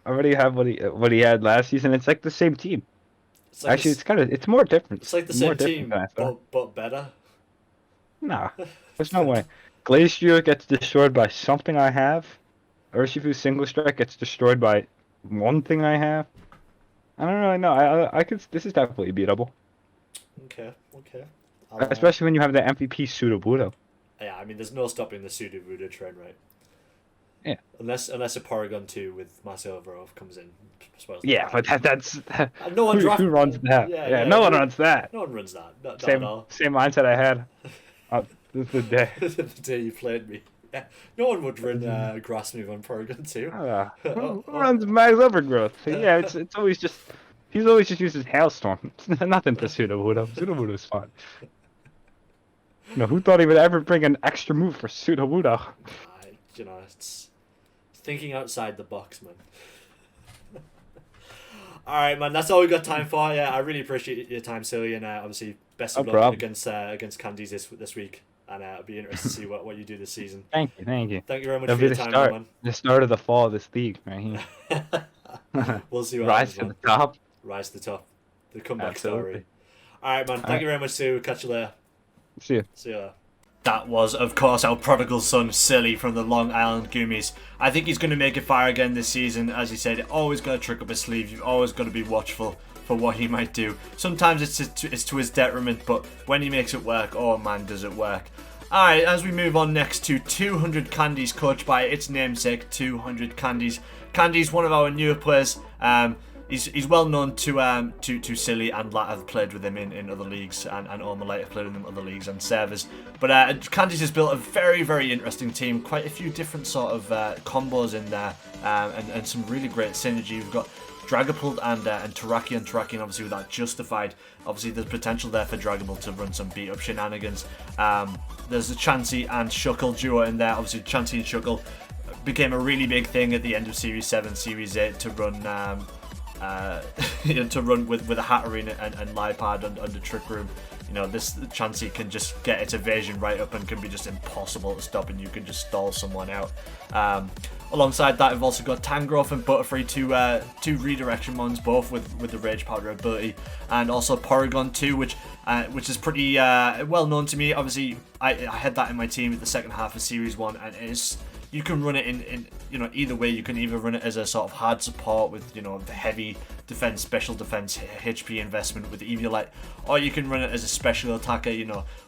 already have what he had last season. It's like the same team. Actually, it's more different. It's like the same team, but better. Nah, there's no way. Glacier gets destroyed by something I have. Urshifu's Single Strike gets destroyed by one thing I have. I don't really know. This is definitely beatable. Okay. Especially when you have the MVP Sudowoodo. Yeah, I mean, there's no stopping the Sudowoodo trend, right? Yeah. Unless a Porygon 2 with Marcel Varov comes in. Yeah, but that's no one who runs that? Yeah, no one runs that. No one runs that. Not same at all. Same mindset I had This is the day. The day you played me. Yeah. No one would run grass move on Porygon 2. Who runs Max Overgrowth? Yeah, it's always just he's always just uses Hailstorm. Nothing for Sudowoodo. Sudowoodo's fun. No, who thought he would ever bring an extra move for Sudowoodo? You know, it's thinking outside the box, man. Alright, man, that's all we got time for. Yeah, I really appreciate your time, Silly, and obviously best of luck against Candies this week. And I'll be interested to see what you do this season. Thank you. Thank you very much for your time, man. The start of the fall of this league, right here. We'll see what Rise happens, to the top. Rise to the top. The comeback Absolutely. story. Alright, man. Thank you very much, Sue. Catch you later. See you. See you later. That was, of course, our prodigal son, Silly, from the Long Island Goomies. I think he's going to make it fire again this season. As he said, always got to trick up his sleeve. You've always got to be watchful for what he might do. Sometimes it's to his detriment, but when he makes it work, oh man, does it work. Alright, as we move on next to 200 Candies, coached by its namesake, 200 Candies. Candies, one of our newer players. He's well known to Silly, and Lat have played with him in other leagues, and Ormalite have played with him in other leagues and servers. But Candies has built a very, very interesting team. Quite a few different sort of combos in there, and some really great synergy. We've got Dragapult and Terrakion. Terrakion, obviously, with that Justified. Obviously, there's potential there for Dragapult to run some beat-up shenanigans. There's a Chansey and Shuckle duo in there. Obviously, Chansey and Shuckle became a really big thing at the end of Series 7, Series 8 to run to run with a Hatterene and Lipard under Trick Room. You know, this Chansey can just get its evasion right up and can be just impossible to stop, and you can just stall someone out. Alongside that, we've also got Tangrowth and Butterfree, two redirection ones, both with the Rage Powder ability, and also Porygon 2, which is pretty well known to me. Obviously, I had that in my team at the second half of Series 1, and it's you can run it in either way. You can either run it as a sort of hard support with the heavy defense, special defense, HP investment with Eviolite, or you can run it as a special attacker.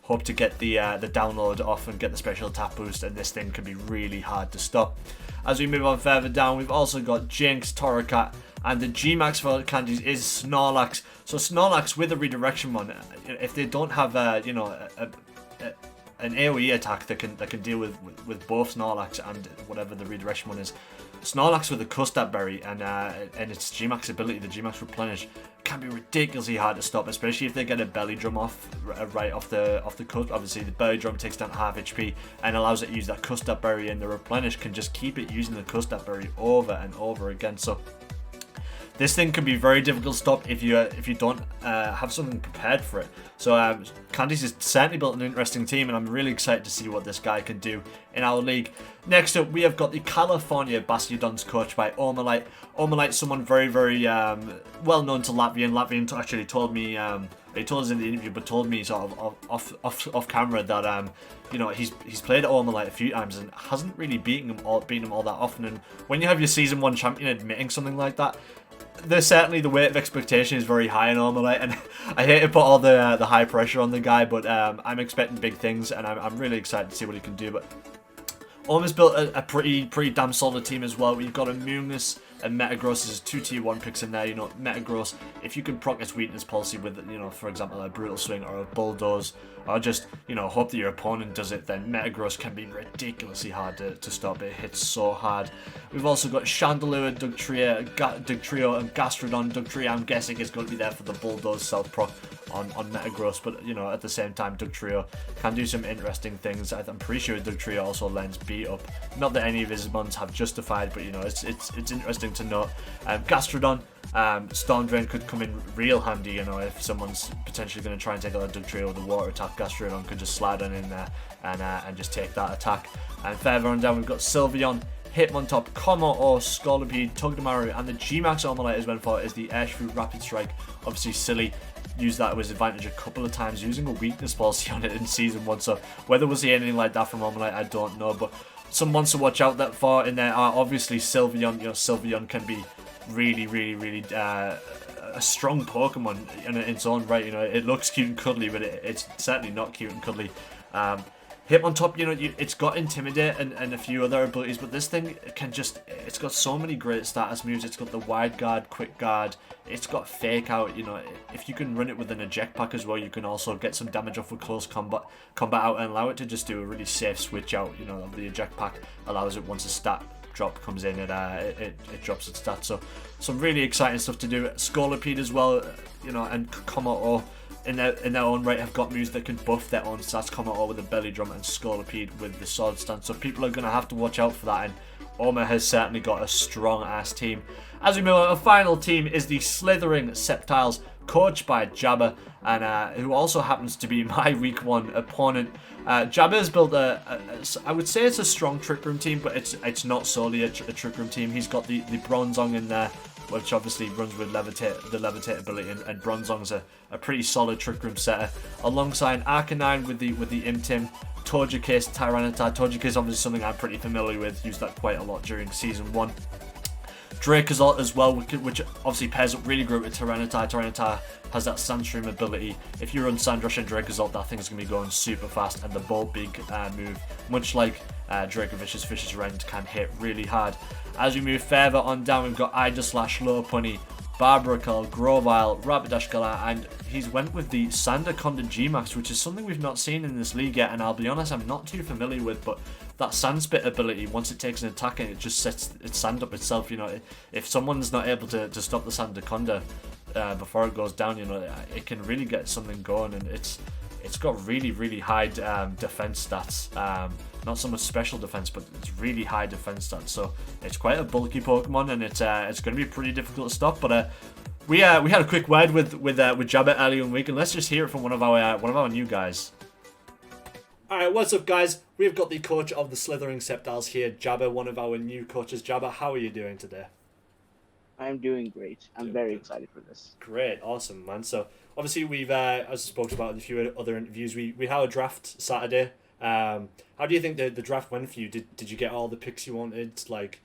Hope to get the download off and get the special attack boost, and this thing can be really hard to stop. As we move on further down, we've also got Jinx, Torracat, and the G-Max for Candies is Snorlax. So Snorlax with a redirection one, if they don't have an AoE attack that can deal with both Snorlax and whatever the redirection one is, Snorlax with a Custard Berry and its G-Max ability, the G-Max Replenish, can be ridiculously hard to stop, especially if they get a Belly Drum off right off the cusp. Obviously, the Belly Drum takes down half HP and allows it to use that Custard Berry, and the Replenish can just keep it using the Custard Berry over and over again. So this thing can be very difficult to stop if you don't have something prepared for it. So Candies has certainly built an interesting team, and I'm really excited to see what this guy can do in our league. Next up, we have got the California Bastiodons, coached by Ormalite. Ormalite, someone very, very well known to Latvian. Latvian actually told me, he told us in the interview, but told me sort of off camera that he's played Ormalite a few times and hasn't really beaten him all that often. And when you have your Season 1 champion admitting something like that, there's certainly the weight of expectation is very high in Ormalite, and I hate to put all the high pressure on the guy, but I'm expecting big things, and I'm really excited to see what he can do. But Orma's built a pretty damn solid team as well. We've got a Moongus and Metagross as two tier 1 picks in there. Metagross, if you can proc its weakness policy with, for example, a Brutal Swing or a Bulldoze, or just, hope that your opponent does it, then Metagross can be ridiculously hard to stop. It hits so hard. We've also got Chandelure, Dugtrio, and Gastrodon. Dugtrio, I'm guessing, is going to be there for the Bulldoze self-proc on Metagross, but, at the same time, Dugtrio can do some interesting things. I'm pretty sure Dugtrio also lends beat up. Not that any of his mons have Justified, but, it's interesting to note. Gastrodon, Storm Drain could come in real handy, if someone's potentially going to try and take out a Dugtrio with a water attack. Gastrodon could just slide on in there and just take that attack. And further on down, we've got Sylveon, Hitmontop, Como or Scolipede, Togedemaru, and the G-Max Ormalite as well for is the Airshrew Rapid Strike. Obviously, Silly used that to his advantage a couple of times, using a weakness policy on it in Season 1, so whether we'll see anything like that from Ormalite, I don't know, but some ones to watch out that for in there are obviously Sylveon. Sylveon can be really, really, really a strong Pokemon in its own right. It looks cute and cuddly, but it's certainly not cute and cuddly. Hitmontop, you know, it's got Intimidate and a few other abilities, but this thing it's got so many great status moves. It's got the Wide Guard, Quick Guard, it's got Fake Out, you know, if you can run it with an Eject Pack as well, you can also get some damage off with Close Combat out and allow it to just do a really safe switch out, you know, the Eject Pack allows it once a stat drop comes in, it drops its stats, so some really exciting stuff to do. Scolipede as well, you know, and Komodo in their own right have got moves that can buff their own stats. Komodo with the belly drum and Scolipede with the sword stance, so people are going to have to watch out for that, and Oma has certainly got a strong ass team. As we move on, our final team is the Slithering Sceptiles, coached by Jabba, and who also happens to be my week 1 opponent. Jabba has built I would say it's a strong Trick Room team, but it's not solely a Trick Room team. He's got the Bronzong in there, which obviously runs with the Levitate ability, and Bronzong's a pretty solid Trick Room setter, alongside Arcanine with the Imtim, Togekiss, Tyranitar. Togekiss is obviously something I'm pretty familiar with, used that quite a lot during Season 1. Dracozolt as well, which obviously pairs up really great with Tyranitar. Tyranitar has that Sandstream ability. If you run Sandrush and Dracozolt, that thing's going to be going super fast, and the Bolt Big move, much like Draco-Vicious Vicious Rend, can hit really hard. As we move further on down, we've got Idaslash, Lopunny, Barbaracle, Grovyle, Rapidash Galar, and he's went with the Sandaconda G-Max, which is something we've not seen in this league yet, and I'll be honest, I'm not too familiar with, but that Sand Spit ability, once it takes an attack and it just sets its sand up itself, you know, if someone's not able to stop the Sandaconda before it goes down, you know, it can really get something going, and it's got really high defense stats, not so much special defense, but it's really high defense stats, so it's quite a bulky Pokemon, and it's going to be pretty difficult to stop. But we had a quick word with Jabba earlier in the week, and let's just hear it from one of our new guys. Alright, what's up, guys? We've got the coach of the Slithering Sceptiles here, Jabba, one of our new coaches. Jabba, how are you doing today? I'm doing great. I'm very excited for this. Great, awesome, man. So obviously we've, as I spoke about in a few other interviews, we had a draft Saturday. How do you think the draft went for you? Did you get all the picks you wanted? Like,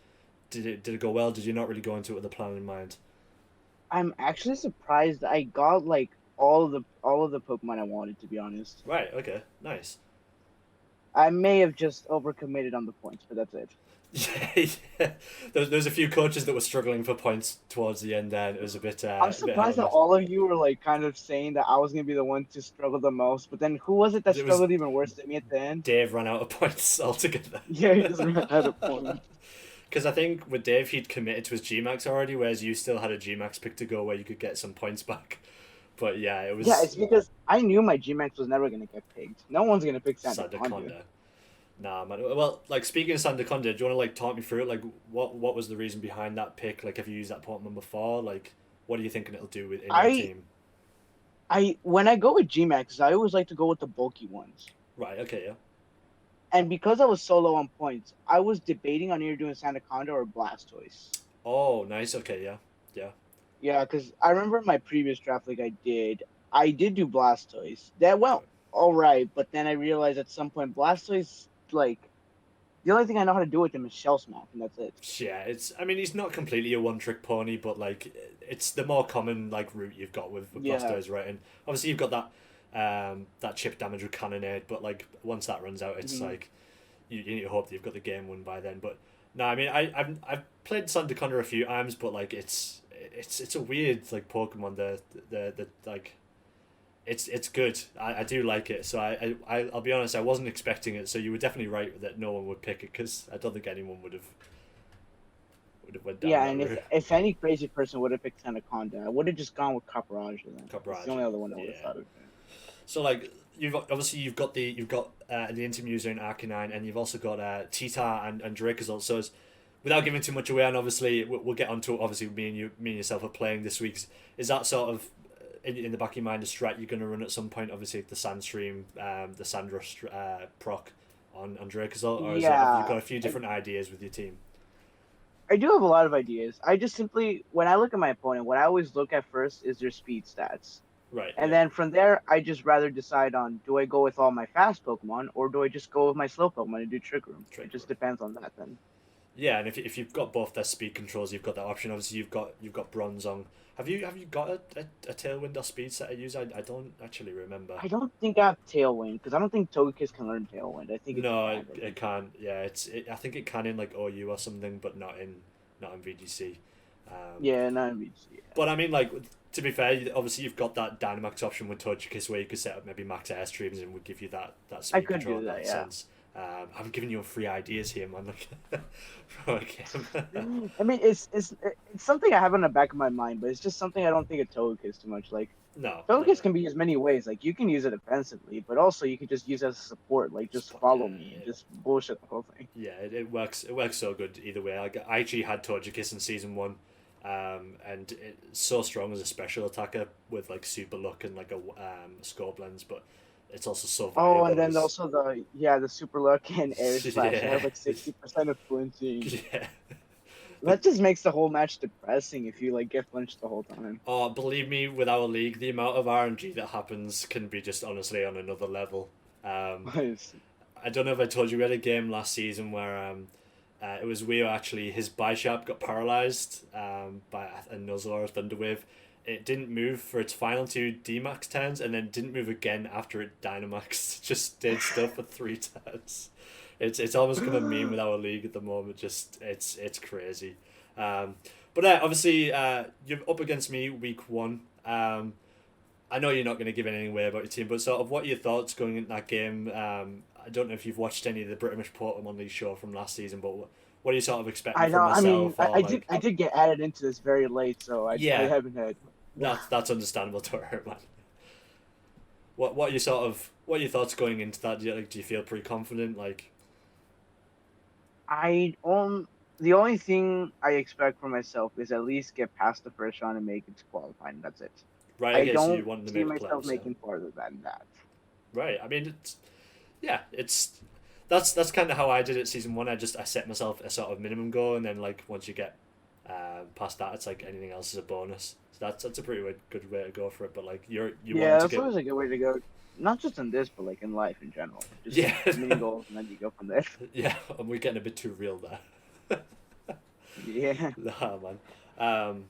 did it go well? Did you not really go into it with a plan in mind? I'm actually surprised I got like all of the Pokemon I wanted, to be honest. Right. Okay. Nice. I may have just overcommitted on the points, but that's it. Yeah. There's a few coaches that were struggling for points towards the end there, and it was a bit... I'm surprised that all of you were like kind of saying that I was going to be the one to struggle the most, but then who was it that struggled even worse than me at the end? Dave ran out of points altogether. Yeah, he just ran out of points. Because I think with Dave, he'd committed to his G-Max already, whereas you still had a G-Max pick to go where you could get some points back. But yeah, it was... Yeah, it's because I knew my G-Max was never going to get picked. No one's going to pick Sandaconda. Nah, man. Well, like, speaking of Sandaconda, do you want to, like, talk me through it? Like, what was the reason behind that pick? Like, have you used that Pokemon before? Like, what are you thinking it'll do in your team? When I go with G-Max, I always like to go with the bulky ones. Right, okay, yeah. And because I was so low on points, I was debating on either doing Sandaconda or Blastoise. Oh, nice. Okay, yeah. Yeah. Yeah, because I remember in my previous draft league I did do Blastoise. That went all right, but then I realized at some point Blastoise, like, the only thing I know how to do with him is Shell Smack, and that's it. Yeah, I mean, he's not completely a one-trick pony, but, like, it's the more common, like, route you've got with Blastoise, right? And obviously you've got that chip damage with Cannonade, but, like, once that runs out, it's like, you need to hope that you've got the game won by then. But, no, I mean, I've played Sandaconda a few times, but, like, it's a weird, like, Pokemon, the like... It's good. I do like it. So I'll be honest, I wasn't expecting it. So you were definitely right that no one would pick it, because I don't think anyone would have went down. Yeah, and if any crazy person would have picked Sandaconda, I would have just gone with Caparage. Caparage. It's the only other one I would have thought of. So like you've got the Intimuser in Arcanine, and you've also got Tita and Dracozolt. So without giving too much away, and obviously we'll get onto it. Obviously, me and yourself are playing this week. Is that sort of in the back of your mind a strat you're going to run at some point? Obviously, the Sandstream, the Sandrush proc on Dracozolt, or have you got a few different ideas with your team? I do have a lot of ideas. I just simply, when I look at my opponent, what I always look at first is their speed stats. Right. And then from there, I just rather decide on, do I go with all my fast Pokemon, or do I just go with my slow Pokemon and do Trick Room? It just depends on that then. Yeah, and if you've got both their speed controls, you've got that option. Obviously, you've got bronze on. Have you got a tailwind or speed set to use? I don't actually remember. I don't think I have Tailwind because I don't think Togekiss can learn Tailwind. I think it's No, banned. it can't. Yeah, I think it can in like OU or something, but not in VGC. Yeah, not in VGC. But I mean, like, to be fair, obviously you've got that Dynamax option with Togekiss where you could set up maybe max airstreams and would give you that speed I could control do in that, that yeah. sense. I'm giving you free ideas here, man. Like, from a game. I mean, it's something I have in the back of my mind, but it's just something I don't think of Togekiss too much. Like, No, Togekiss can be used many ways. Like, you can use it offensively, but also you can just use it as a support. Like, just follow me and just bullshit the whole thing. Yeah, it works. It works so good either way. Like, I actually had Togekiss in season 1, and it's so strong as a special attacker with like super luck and like a scope lens, but it's also so valuable. Oh, and then also the super luck and air slash. Yeah. It has like 60% of flinching. Yeah. That just makes the whole match depressing if you like get flinched the whole time. Oh, believe me, with our league, the amount of RNG that happens can be just honestly on another level. I don't know if I told you, we had a game last season where it was Weo actually, his Bishop got paralyzed by a Nuzzle or a Thunderwave. It didn't move for its final 2 D-Max turns and then didn't move again after it Dynamaxed. Just stayed still for 3 turns. It's almost become a meme with our league at the moment. Just it's crazy. But obviously you're up against me week 1. I know you're not going to give anything away about your team, but sort of what are your thoughts going into that game? I don't know if you've watched any of the British Pokemon League show from last season, but what are you sort of expecting I know. from myself? I did get added into this very late, so I haven't had. That's understandable to her, man. What are your thoughts going into that? Do you feel pretty confident? Like, the only thing I expect for myself is at least get past the first round and make it to qualifying. That's it. Right, I I guess don't you want to see make myself playoffs, making farther than that. Right. I mean, that's kind of how I did it season 1. I set myself a sort of minimum goal, and then like once you get past that, it's like anything else is a bonus. So that's a pretty good way to go for it. But like that's always a good way to go. Not just in this, but like in life in general. Just mini goals, and then you go from there. Yeah, and we're getting a bit too real there. Yeah. Nah, man.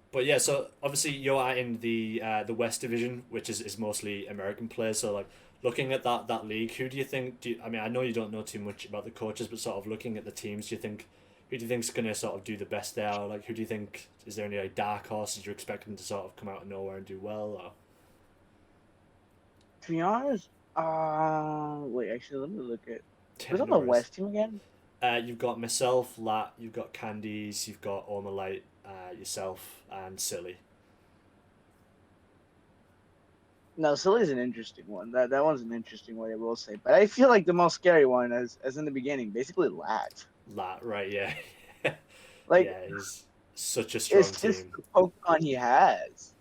But yeah, so obviously you're in the West Division, which is mostly American players. So like looking at that league, who do you think? I mean, I know you don't know too much about the coaches, but sort of looking at the teams, who do you think's gonna sort of do the best there? Or, like, who do you think is there any like dark horses you're expecting to sort of come out of nowhere and do well? Or to be honest, wait, actually, let me look at. Who's on no the worries. West team again? You've got myself, Lat. You've got Candies. You've got Ormalite, yourself, and Silly. No, Silly's an interesting one. That one's an interesting one, I will say. But I feel like the most scary one, as in the beginning, basically Lat. Lat, right? Yeah. Like, yeah, he's such a strong it's just team. the Pokemon he has.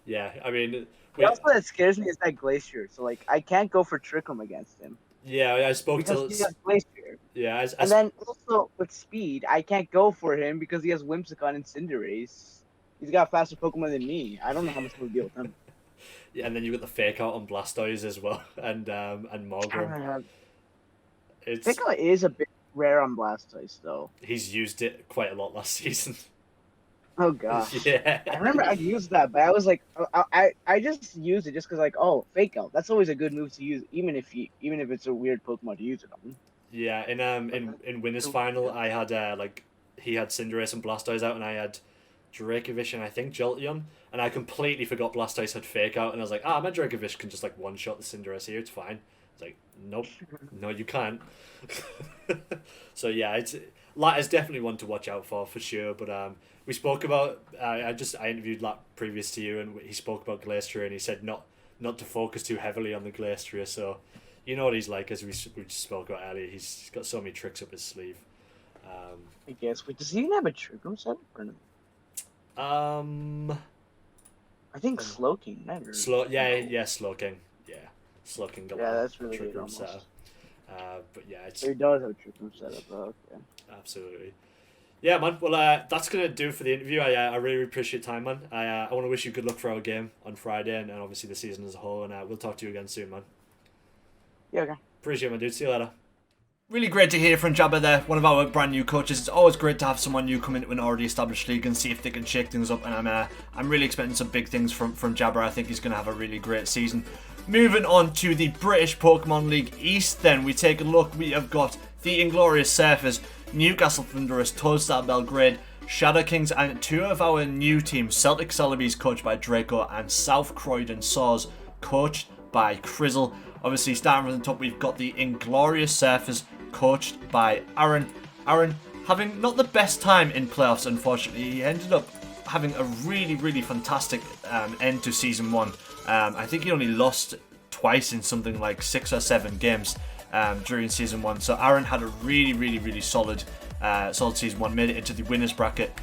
Yeah, I mean, Also, that scares me is that Glacier. So like, I can't go for Trick Room against him. Yeah, I spoke because he has Glacier. Yeah, and then also with Speed, I can't go for him because he has Whimsicott and Cinderace. He's got faster Pokemon than me. I don't know how much to deal with him. Yeah, and then you got the Fake Out on Blastoise as well, and Morgrem. Fake Out is a bit rare on Blastoise though. He's used it quite a lot last season. Oh gosh. Yeah. I remember I used that, but I was like, I just used it just because like, oh, Fake Out. That's always a good move to use, even if it's a weird Pokemon to use it on. Yeah, in winners final, I had he had Cinderace and Blastoise out, and I had Dracovish and I think Jolteon, and I completely forgot Blastoise had Fake Out, and I was like, my Dracovish can just like one shot the Cinderace here, it's fine. It's like, nope, no, you can't. So yeah, Lat is definitely one to watch out for sure. But we spoke about I interviewed Lat previous to you, and he spoke about Glacier, and he said not to focus too heavily on the Glacier. So you know what he's like, as we just spoke about earlier. He's got so many tricks up his sleeve. I guess. Wait, does he even have a Trick Room set? Or no? I think Slowking never. Slowking. Yeah, Slowking. Yeah, that's really good almost. But yeah, he does have a Trick Room setup. Okay. Absolutely. Yeah, man. Well, that's gonna do for the interview. I really appreciate your time, man. I want to wish you good luck for our game on Friday, and obviously the season as a whole. And we'll talk to you again soon, man. Yeah. Okay. Appreciate it, my dude. See you later. Really great to hear from Jabba there, one of our brand new coaches. It's always great to have someone new come into an already established league and see if they can shake things up. And I'm really expecting some big things from Jabba. I think he's going to have a really great season. Moving on to the British Pokemon League East, then we take a look. We have got the Inglorious Surfers, Newcastle Thunderers, Toadstar Belgrade, Shadow Kings, and two of our new teams, Celtic Celebes, coached by Draco, and South Croydon Saws, coached by Crizzle. Obviously, starting from the top, we've got the Inglorious Surfers, coached by Aaron. Aaron having not the best time in playoffs, unfortunately. He ended up having a really fantastic end to Season 1. I think he only lost twice in something like 6 or 7 games during Season 1. So Aaron had a really solid Season 1, made it into the winners bracket,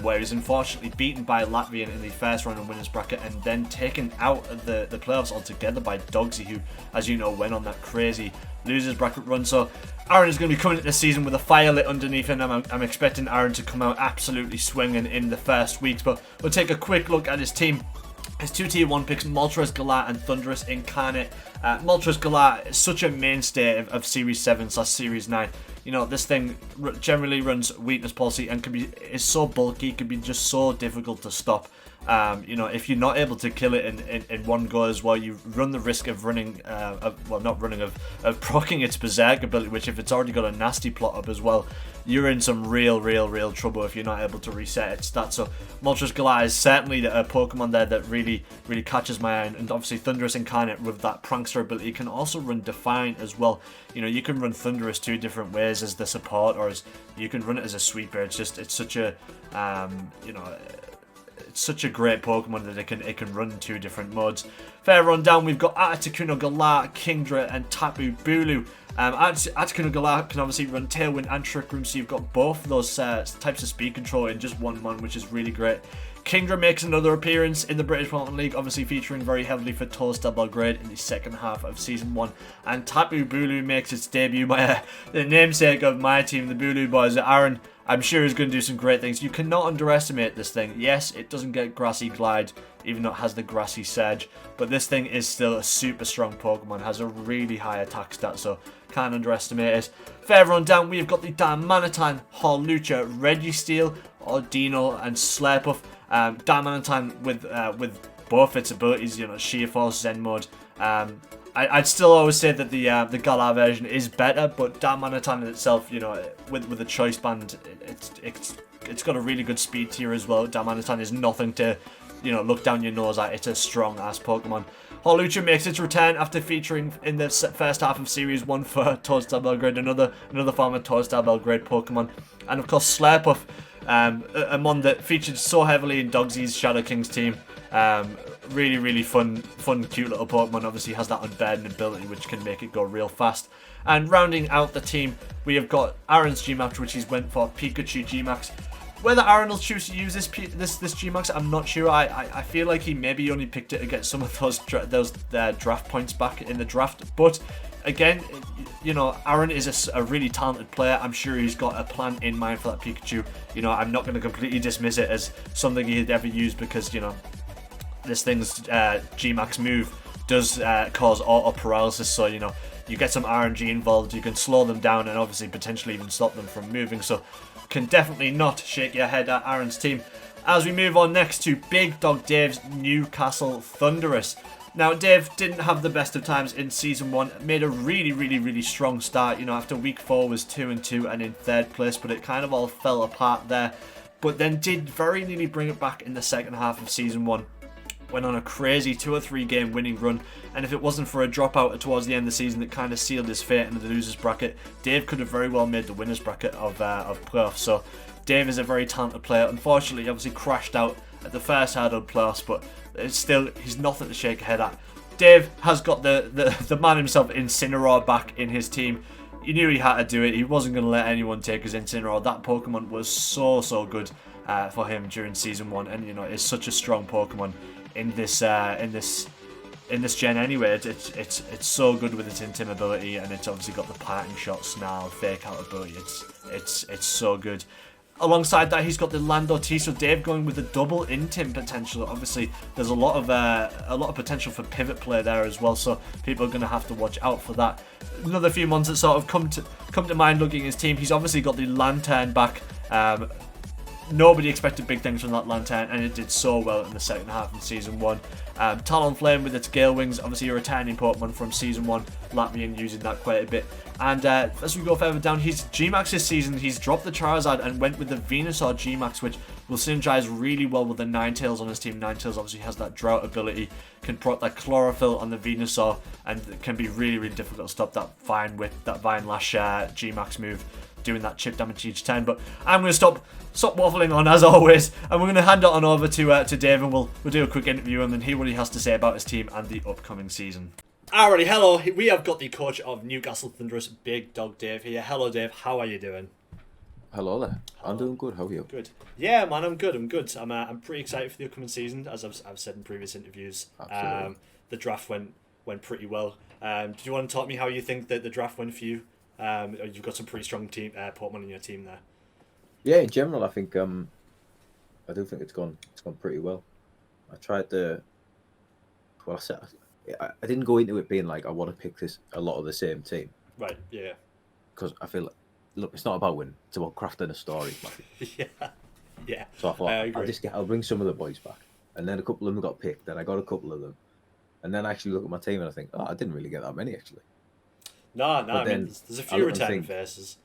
where he was unfortunately beaten by Latvian in the first round of winners bracket and then taken out of the playoffs altogether by Dogsy, who, as you know, went on that crazy losers bracket run. So Aaron is going to be coming into the season with a fire lit underneath him. I'm expecting Aaron to come out absolutely swinging in the first weeks, but we'll take a quick look at his team. His 2 tier 1 picks, Moltres Galar and Thunderous Incarnate. Moltres Galar is such a mainstay of Series 7/Series 9. You know, this thing generally runs weakness policy and is so bulky, can be just so difficult to stop. You know, if you're not able to kill it in one go as well, you run the risk of running, of proccing its Berserk ability, which if it's already got a nasty plot up as well, you're in some real trouble if you're not able to reset its stats. So Moltres Galar is certainly a Pokemon there that really catches my eye, and obviously Thunderous Incarnate with that Prankster ability can also run Defiant as well. You know, you can run Thunderous 2 different ways, as the support, or as you can run it as a sweeper. It's such a you know, it's such a great Pokemon that it can run in 2 different modes. Fair run down, we've got Articuno Galar, Kingdra, and Tapu Bulu. Articuno Galar can obviously run Tailwind and Trick Room, so you've got both of those types of speed control in just one mon, which is really great. Kingdra makes another appearance in the British Pokemon League, obviously featuring very heavily for Toadstar Belgrade in the second half of Season 1. And Tapu Bulu makes its debut, the namesake of my team, the Bulu Boys. Aaron, I'm sure he's going to do some great things. You cannot underestimate this thing. Yes, it doesn't get Grassy Glide, even though it has the Grassy Surge, but this thing is still a super strong Pokemon, has a really high attack stat, so can't underestimate it. Fair run down, we've got the Darmanitan, Hawlucha, Registeel, Ordino, and Slurpuff. Darmanitan with both its abilities, you know, Sheer Force, Zen Mode. I'd still always say that the Galar version is better, but Darmanitan in itself, you know, with the Choice Band, it's got a really good speed tier as well. Darmanitan is nothing to, you know, look down your nose at. It's a strong ass Pokemon. Hawlucha makes its return after featuring in the first half of Series 1 for Toadstar Belgrade, another former Toadstar Belgrade Pokemon, and of course Slurpuff, a mon that featured so heavily in Dogsy's Shadow Kings team. Really fun, cute little Pokemon. Obviously has that unburden ability, which can make it go real fast. And rounding out the team, we have got Aaron's Gmax, which he's went for Pikachu Gmax. Whether Aaron will choose to use this Gmax, I'm not sure. I feel like he maybe only picked it to get some of those draft points back in the draft. But again, you know, Aaron is a really talented player. I'm sure he's got a plan in mind for that Pikachu. You know, I'm not going to completely dismiss it as something he'd ever use, because, you know, this thing's Gmax move does cause auto paralysis. So, you know, you get some RNG involved, you can slow them down and obviously potentially even stop them from moving. So can definitely not shake your head at Aaron's team. As we move on next to Big Dog Dave's Newcastle Thunderous. Now, Dave didn't have the best of times in Season 1, made a really strong start. You know, after Week 4 was 2-2 and in 3rd place, but it kind of all fell apart there. But then did very nearly bring it back in the second half of Season 1. Went on a crazy 2 or 3 game winning run, and if it wasn't for a dropout towards the end of the season that kind of sealed his fate in the losers bracket, Dave could have very well made the winners bracket of playoffs. So Dave is a very talented player. Unfortunately, he obviously crashed out at the first hurdle playoffs, but it's still, he's nothing to shake a head at. Dave has got the man himself, Incineroar, back in his team. He knew he had to do it. He wasn't going to let anyone take his Incineroar. That Pokemon was so good for him during Season 1, and you know, it's such a strong Pokemon in this gen anyway. It's so good with its Intim ability, and it's obviously got the parting shot, snarl, fake out ability. It's so good. alongside that, he's got the Lando T, so Dave going with the double Intim potential. Obviously, there's a lot of potential for pivot play there as well, so people are going to have to watch out for that. Another few ones that sort of come to mind looking at his team. He's obviously got the Lantern back. Nobody expected big things from that Lantern, and it did so well in the second half of Season 1. Talonflame with its Gale Wings, obviously a returning Pokemon from Season 1. Latvian using that quite a bit. And as we go further down, his Gmax this season, he's dropped the Charizard and went with the Venusaur Gmax, which will synergize really well with the Ninetales on his team. Ninetales obviously has that drought ability, can proc that Chlorophyll on the Venusaur, and it can be really, really difficult to stop that Vine Lash Gmax move, doing that chip damage each turn. But I'm going to stop waffling on as always, and we're going to hand it on over to Dave, and we'll do a quick interview and then hear what he has to say about his team and the upcoming season. Alrighty, hello. We have got the coach of Newcastle Thunderous, Big Dog Dave here. Hello, Dave. How are you doing? Hello there. I'm doing good. How are you? Good. Yeah, man, I'm good. I'm pretty excited for the upcoming season, as I've said in previous interviews. Absolutely. The draft went pretty well. Do you want to talk me how you think that the draft went for you? You've got some pretty strong team Pokemon in your team there. Yeah, in general, I think I do think it's gone pretty well. I tried to. Well, I didn't go into it being like I want to pick a lot of the same team. Right. Yeah. Because I feel like, look, it's not about winning; it's about crafting a story. Yeah. Yeah. So I thought I'll bring some of the boys back, and then a couple of them got picked. Then I got a couple of them, and then I actually look at my team and I think, I didn't really get that many actually. No. I mean, there's a few returning faces.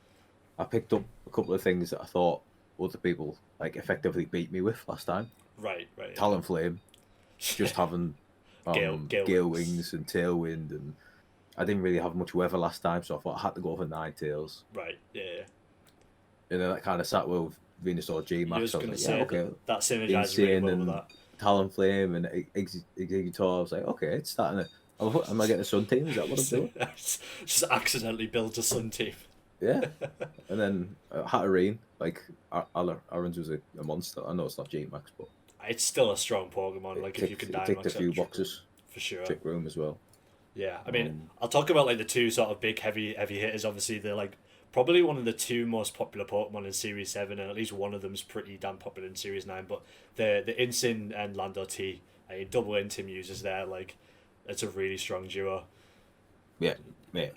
I picked up a couple of things that I thought other people like effectively beat me with last time. Right. Talonflame, just having Gale Wings and Tailwind, and I didn't really have much weather last time, so I thought I had to go for Ninetales. Right. Yeah. And then that kind of sat with Venusaur Gmax. I was going to say that synergizes really well with that. Talonflame and Exeggutor. I was like, okay, it's starting to. Am I getting a Sun team? Is that what I'm doing? Just accidentally build a Sun team. Yeah. And then Hatterene, like Aaron's was a monster. I know it's not Gmax, but it's still a strong Pokemon. Like if you can Dynamax, ticked a few boxes for sure. Trick Room as well. Yeah, I mean, I'll talk about like the two sort of big heavy hitters. Obviously, they're like probably one of the two most popular Pokemon in Series 7, and at least one of them is pretty damn popular in Series 9. But the Incin and Lando T, double Intim users there, like it's a really strong duo. Yeah, mate.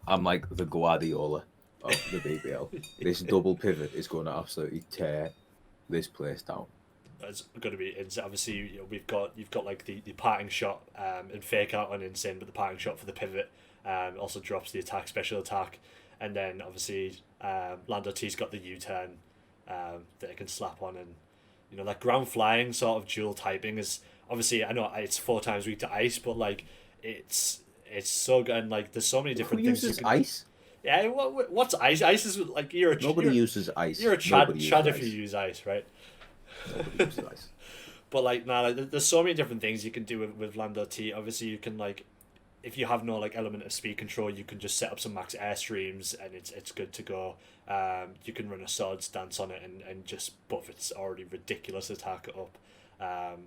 I'm like the Guardiola of the BBL. This double pivot is going to absolutely tear this place down. It's going to be obviously you've got like the parting shot and fake out on Insane, but the parting shot for the pivot also drops the special attack, and then obviously Lando T's got the U-turn that it can slap on, and that ground flying sort of dual typing is obviously, I know it's 4 times weak to ice, but like it's so good, and like there's so many different things. Who uses ice? Yeah, what's ice? Ice is like nobody uses ice. You're a Chad if you use ice, right? Nobody uses ice. But like there's so many different things you can do with Lando T. Obviously, you can like, if you have no like element of speed control, you can just set up some max airstreams and it's good to go. You can run a sword stance on it and just buff its already ridiculous attack up.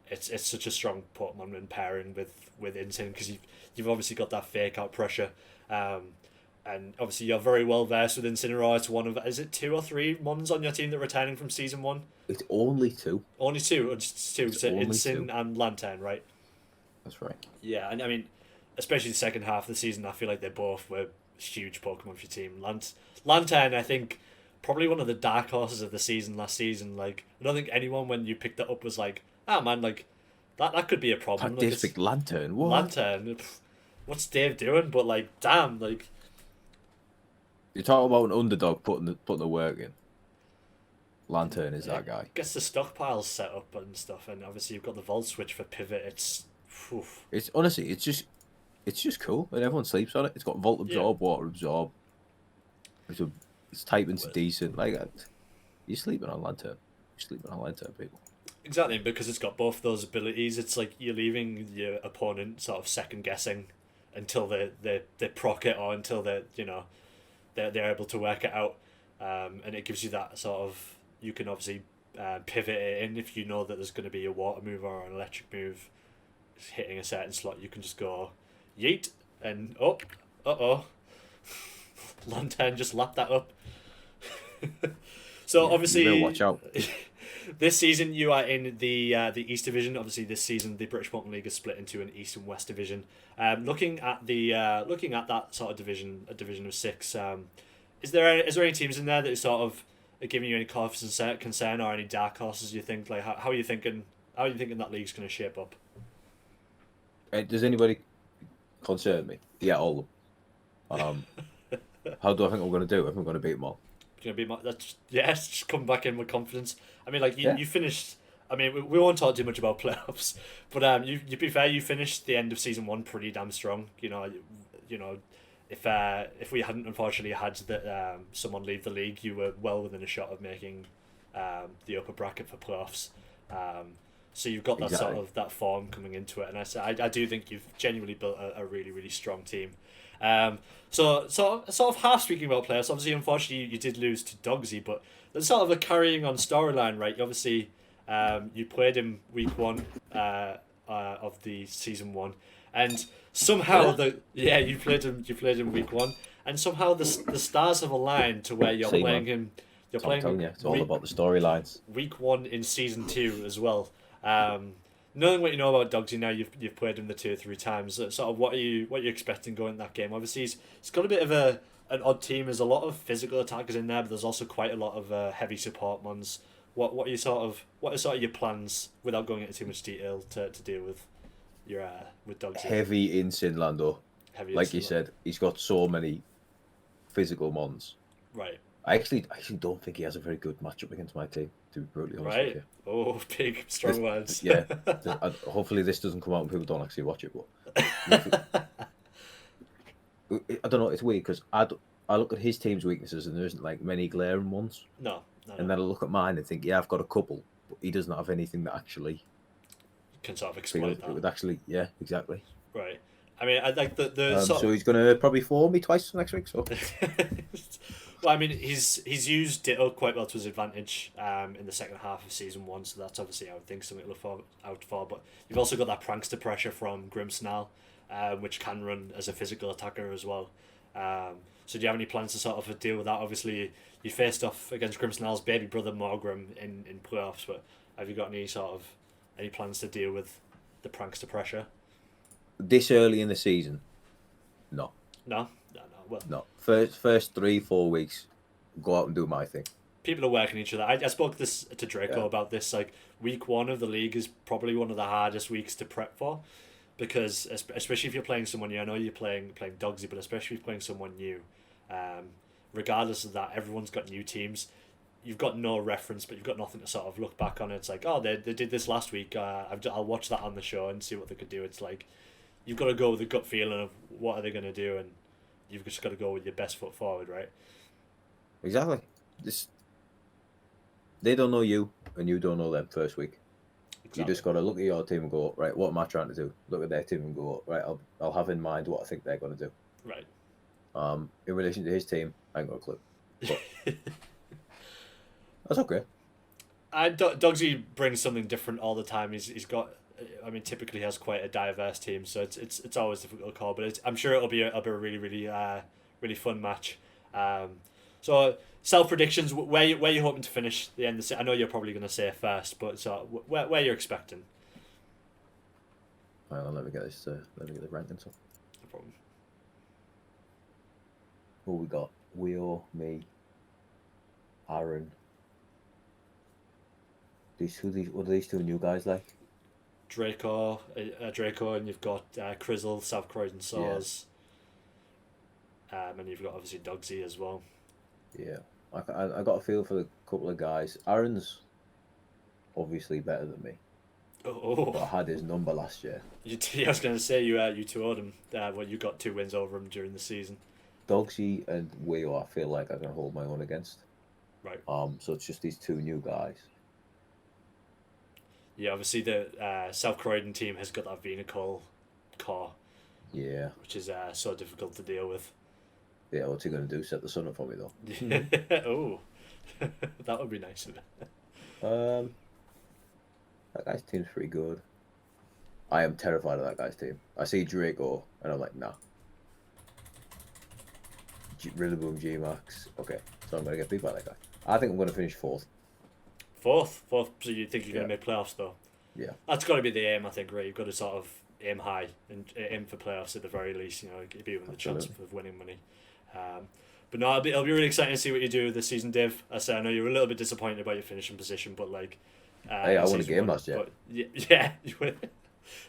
It's such a strong Pokemon in pairing with Insane, because you've obviously got that fake out pressure, and obviously you're very well versed with Incineroar. It's one of, is it 2 or 3 Mons on your team that are returning from Season 1? It's only 2. Only 2, or just 2. So Incin and Lantern, right? That's right. Yeah, and I mean, especially the second half of the season, I feel like they both were huge Pokemon for your team. Lantern, I think, probably one of the dark horses of the season last season. Like, I don't think anyone, when you picked that up, was like, man, like, that could be a problem. Like, District Lantern, what? Lantern, what's Dave doing? But like, damn, like, you're talking about an underdog putting the work in. Lantern is that guy. Gets the stockpiles set up and stuff, and obviously you've got the Volt Switch for pivot. It's honestly, it's just cool, and everyone sleeps on it. It's got Volt Absorb, Water Absorb. It's typing's decent. Like, you're sleeping on Lantern. You're sleeping on Lantern, people. Exactly, because it's got both those abilities. It's like you're leaving your opponent sort of second guessing until they proc it, or until they're able to work it out, and it gives you that sort of, you can obviously pivot it in if you know that there's going to be a water move or an electric move hitting a certain slot. You can just go yeet and Lantern just lapped that up. So You obviously, better watch out. this season you are in the East Division. Obviously, this season the British Mountain League is split into an East and West Division. Looking at that sort of division, a division of 6. Is there any teams in there that sort of are giving you any cause of concern or any dark horses? You think like how are you thinking? How are you thinking that league's going to shape up? Does anybody concern me? Yeah, all of them. How do I think we're going to do? I think we're going to beat them all. Going to be that's yes. Just come back in with confidence. I mean, like Yeah. you finished. I mean, we won't talk too much about playoffs, but you be fair, you finished the end of season 1 pretty damn strong. You know, if we hadn't unfortunately had someone leave the league, you were well within a shot of making the upper bracket for playoffs. So you've got that Exactly. sort of that form coming into it, and I do think you've genuinely built a really really strong team. So sort of half speaking about players. Obviously, unfortunately, you did lose to Dogsy, but there's sort of a carrying on storyline, right? You obviously you played him week 1 of the season 1, and somehow you played him week 1, and somehow the stars have aligned to where you're See, playing man. him. You're I'm playing telling you, it's all about the storylines. week 1 in season 2 as well. Knowing what you know about Dogsy now, you've played him the 2 or 3 times. Sort of what are you expecting going in that game? Obviously, he's got a bit of an odd team. There's a lot of physical attackers in there, but there's also quite a lot of heavy support ones. What are your plans without going into too much detail to deal with your with Dogsy? Heavy in Sinlando. Heavy Like you said, he's got so many physical mons. Right. I actually don't think he has a very good matchup against my team, to be brutally honest with Right. you. Oh, big strong words. Yeah. Hopefully this doesn't come out and people don't actually watch it, but I don't know, it's weird because I look at his team's weaknesses and there isn't like many glaring ones. No. And then I look at mine and think, yeah, I've got a couple, but he doesn't have anything that actually can sort of exploit it that. would actually, yeah, exactly. Right. I mean, I like the So he's gonna probably form me twice next week. So well, I mean, he's used Ditto quite well to his advantage in the second half of season 1, so that's obviously I would think something to look out for. But you've also got that prankster pressure from Grim Snarl, which can run as a physical attacker as well. So do you have any plans to sort of deal with that? Obviously, you faced off against Grim Snarl's baby brother Morgrim in playoffs, but have you got any plans to deal with the prankster pressure? this early in the season, no. Well, No. First 3-4 weeks, go out and do my thing. people are working each other. I spoke to Draco about this. Like week 1 of the league is probably one of the hardest weeks to prep for, because especially if you're playing someone new. I know you're playing Dogsy, but especially if you're playing someone new. Regardless of that, everyone's got new teams. You've got no reference, but you've got nothing to sort of look back on. It's like, oh, they did this last week. I'll watch that on the show and see what they could do. It's like you've got to go with a gut feeling of what are they going to do, and you've just got to go with your best foot forward, right? Exactly. They don't know you, and you don't know them first week. Exactly. You just got to look at your team and go, right, what am I trying to do? Look at their team and go, right, I'll have in mind what I think they're going to do. Right. In relation to his team, I ain't got a clue. But that's okay. Dogsy brings something different all the time. He's got, I mean, typically he has quite a diverse team, so it's always difficult to call. But I'm sure it'll be a really really fun match. So self predictions, where you hoping to finish the end of the season? I know you're probably going to say first, but so where you're expecting? Hang on, let me get the rankings up. No problem. Who we got? Wheel, me, Aaron. What are these two new guys like? Draco, and you've got Crizzle, South Croydon Saws, and you've got obviously Dogsy as well. Yeah, I got a feel for the couple of guys. Aaron's obviously better than me. But I had his number last year. I was going to say you two owed him. Well, you got 2 wins over him during the season. Dogsy and Weo, I feel like I can hold my own against. Right. So it's just these 2 new guys. Yeah, obviously the South Croydon team has got that Venacle core. Yeah. Which is so difficult to deal with. Yeah, what's he going to do? Set the sun up for me, though? Oh, that would be nice of it. That guy's team's pretty good. I am terrified of that guy's team. I see Draco, and I'm like, nah. Rillaboom, G-Max. Okay, so I'm going to get beat by that guy. I think I'm going to finish fourth. Fourth. So you think you're going to make playoffs though? Yeah. That's got to be the aim, I think. Right, you've got to sort of aim high and aim for playoffs at the very least. You know, give you the chance of winning money. But no, it'll be really exciting to see what you do this season, Dave. I say I know you were a little bit disappointed about your finishing position, but like, hey, I won a game last year. Yeah, you win.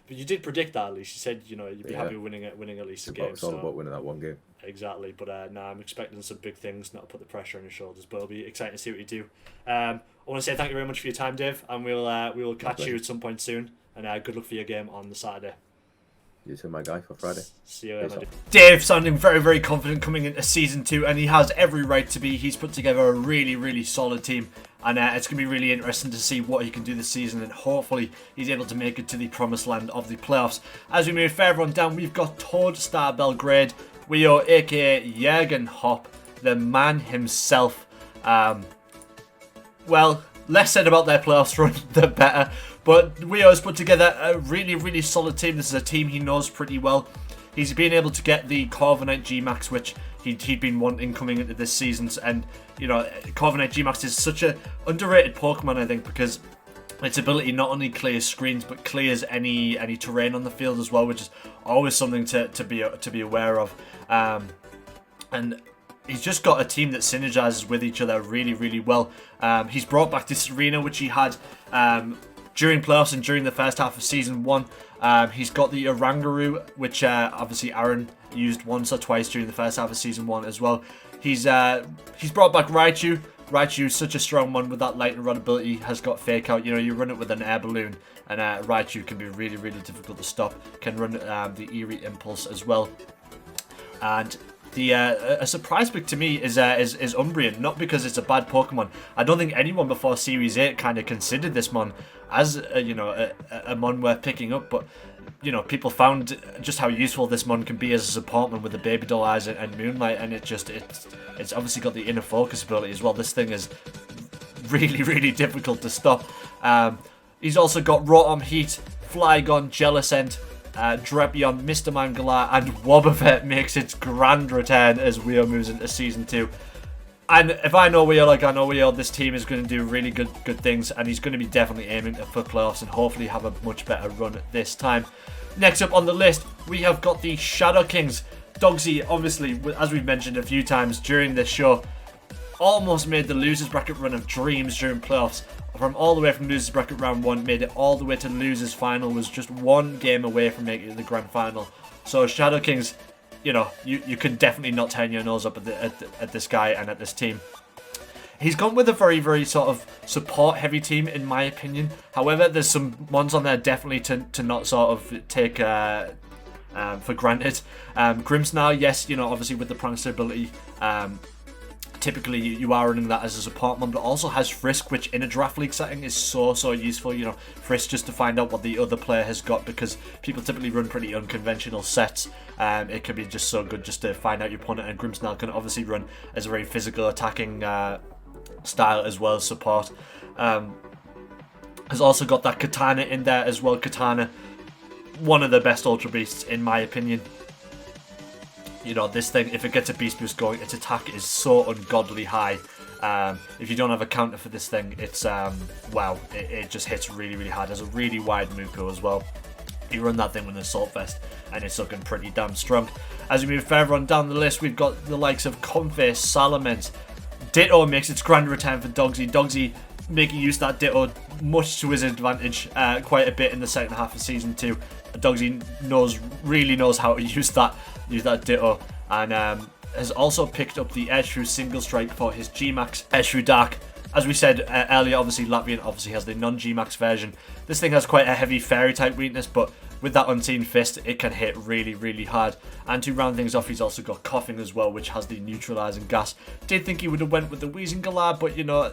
But you did predict that at least. You said you'd be happy winning at least a game. It's all about winning that one game. Exactly, but I'm expecting some big things, not to put the pressure on your shoulders. But it'll be exciting to see what you do. I want to say thank you very much for your time, Dave, and we will catch you at some point soon. And good luck for your game on the Saturday. You too, my guy, for Friday. See you later. Dave sounding very, very confident coming into season 2, and he has every right to be. He's put together a really, really solid team, and it's going to be really interesting to see what he can do this season, and hopefully he's able to make it to the promised land of the playoffs. As we move further on down, we've got Toad Star Belgrade, Wio, aka Jurgen Hopp, the man himself. Well, less said about their playoffs run, the better. But Wio has put together a really, really solid team. This is a team he knows pretty well. He's been able to get the Corviknight G-Max, which he'd been wanting coming into this season. And, you know, Corviknight G-Max is such an underrated Pokemon, I think, because its ability not only clears screens, but clears any terrain on the field as well, which is always something to be aware of. And he's just got a team that synergizes with each other really, really well. He's brought back this arena, which he had during playoffs and during the first half of Season 1. He's got the Orangaroo, which obviously Aaron used once or twice during the first half of Season 1 as well. He's brought back Raichu. Raichu's such a strong one with that lightning rod ability, has got fake out. You know, you run it with an air balloon, and Raichu can be really, really difficult to stop. Can run the Eerie Impulse as well. And a surprise pick to me is Umbreon, not because it's a bad Pokemon. I don't think anyone before Series 8 kind of considered this mon as a mon worth picking up, but you know, people found just how useful this mon can be as a support mon with the Baby Doll Eyes and Moonlight, and it's obviously got the inner focus ability as well. This thing is really, really difficult to stop. He's also got Rotom Heat, Flygon, Jellicent, Drapion, Mr. Mangala, and Wobbuffet makes its grand return as Wio moves into Season 2. And if I know Wio like I know Wio, this team is going to do really good things, and he's going to be definitely aiming for playoffs and hopefully have a much better run this time. Next up on the list, we have got the Shadow Kings. Dogsy, obviously, as we've mentioned a few times during this show, almost made the losers bracket run of dreams during playoffs. From all the way from losers bracket round 1, made it all the way to losers final, was just one game away from making it to the grand final. So Shadow Kings, you know, you can definitely not turn your nose up at this guy and at this team. He's gone with a very, very sort of support-heavy team, in my opinion. However, there's some ones on there definitely to not sort of take for granted. Grimmsnarl, yes, you know, obviously with the Prankster ability, typically you are running that as a support mon, but also has Frisk, which in a draft league setting is so useful. You know, Frisk just to find out what the other player has got, because people typically run pretty unconventional sets. It can be just so good just to find out your opponent, and Grimmsnarl can obviously run as a very physical attacking style as well as support. Has also got that Katana in there as well. Katana, one of the best Ultra Beasts in my opinion. You know, this thing, if it gets a Beast Boost going, its attack is so ungodly high. If you don't have a counter for this thing, it's, wow, it just hits really, really hard. It has a really wide move pool as well. You run that thing with an Assault Vest, and it's looking pretty damn strong. As we move further on down the list, we've got the likes of Comfey, Salamence. Ditto makes its grand return for Dogsy. Dogsy making use of that Ditto much to his advantage quite a bit in the second half of Season 2. Dogsy really knows how to use that Ditto, and has also picked up the Edgefru Single Strike for his G-Max Edgefru Dark. As we said earlier, obviously Latvian obviously has the non-G-Max version. This thing has quite a heavy fairy type weakness, but with that Unseen Fist, it can hit really, really hard. And to round things off, he's also got Coughing as well, which has the neutralizing gas. Did think he would have went with the Wheezing Galar, but you know,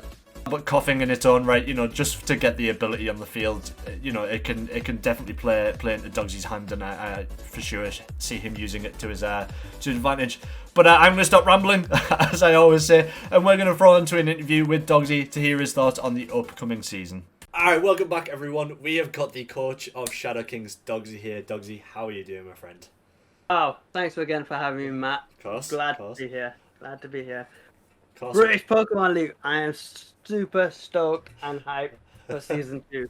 Coughing in its own right, you know, just to get the ability on the field, you know, it can definitely play into Dogsy's hand, and I for sure see him using it to his advantage. But I'm going to stop rambling, as I always say, and we're going to throw into an interview with Dogsy to hear his thoughts on the upcoming season. Alright, welcome back everyone. We have got the coach of Shadow Kings, Dogsy here. Dogsy, how are you doing, my friend? Oh, thanks again for having me, Matt. Of course. Glad to be here. British Pokemon League. I am super stoked and hyped for season 2.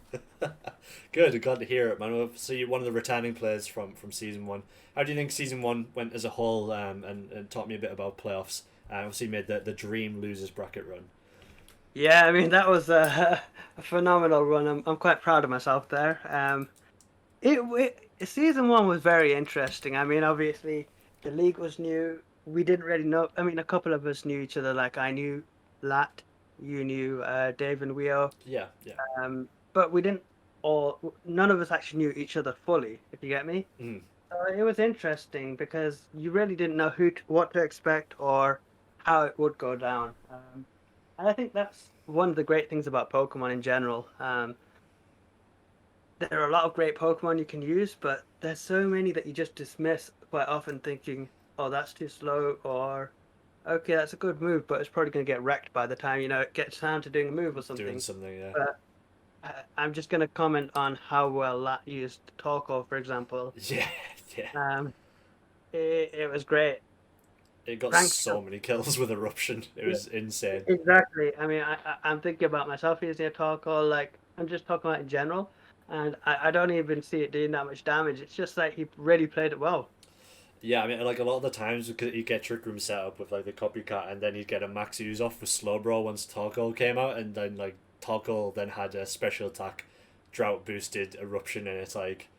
Good, glad to hear it, man. So you're one of the returning players from season 1. How do you think season 1 went as a whole? And talk me a bit about playoffs. Obviously, you made the dream losers bracket run. Yeah, I mean that was a phenomenal run. I'm quite proud of myself there. Season 1 was very interesting. I mean, obviously the league was new. We didn't really know. I mean, a couple of us knew each other. Like I knew Lat, you knew Dave and Weo. Yeah. But we didn't all. None of us actually knew each other fully. If you get me. Mm. It was interesting because you really didn't know what to expect or how it would go down. And I think that's one of the great things about Pokemon in general. There are a lot of great Pokemon you can use, but there's so many that you just dismiss quite often, thinking, "Oh, that's too slow," or "Okay, that's a good move, but it's probably going to get wrecked by the time it gets down to doing a move or something." Doing something, yeah. But I'm just going to comment on how well Lat used Torkoal, for example. Yeah. It was great. It got Rank so many kills with Eruption. It was insane. Exactly. I mean, I'm thinking about myself using a Torkoal, like, I'm just talking about in general, and I don't even see it doing that much damage. It's just like he really played it well. Yeah, I mean, like a lot of the times you get Trick Room set up with like the copycat, and then you'd get a max use off with Slowbro once Torkoal came out, and then like Torkoal then had a special attack, drought boosted Eruption, and it's like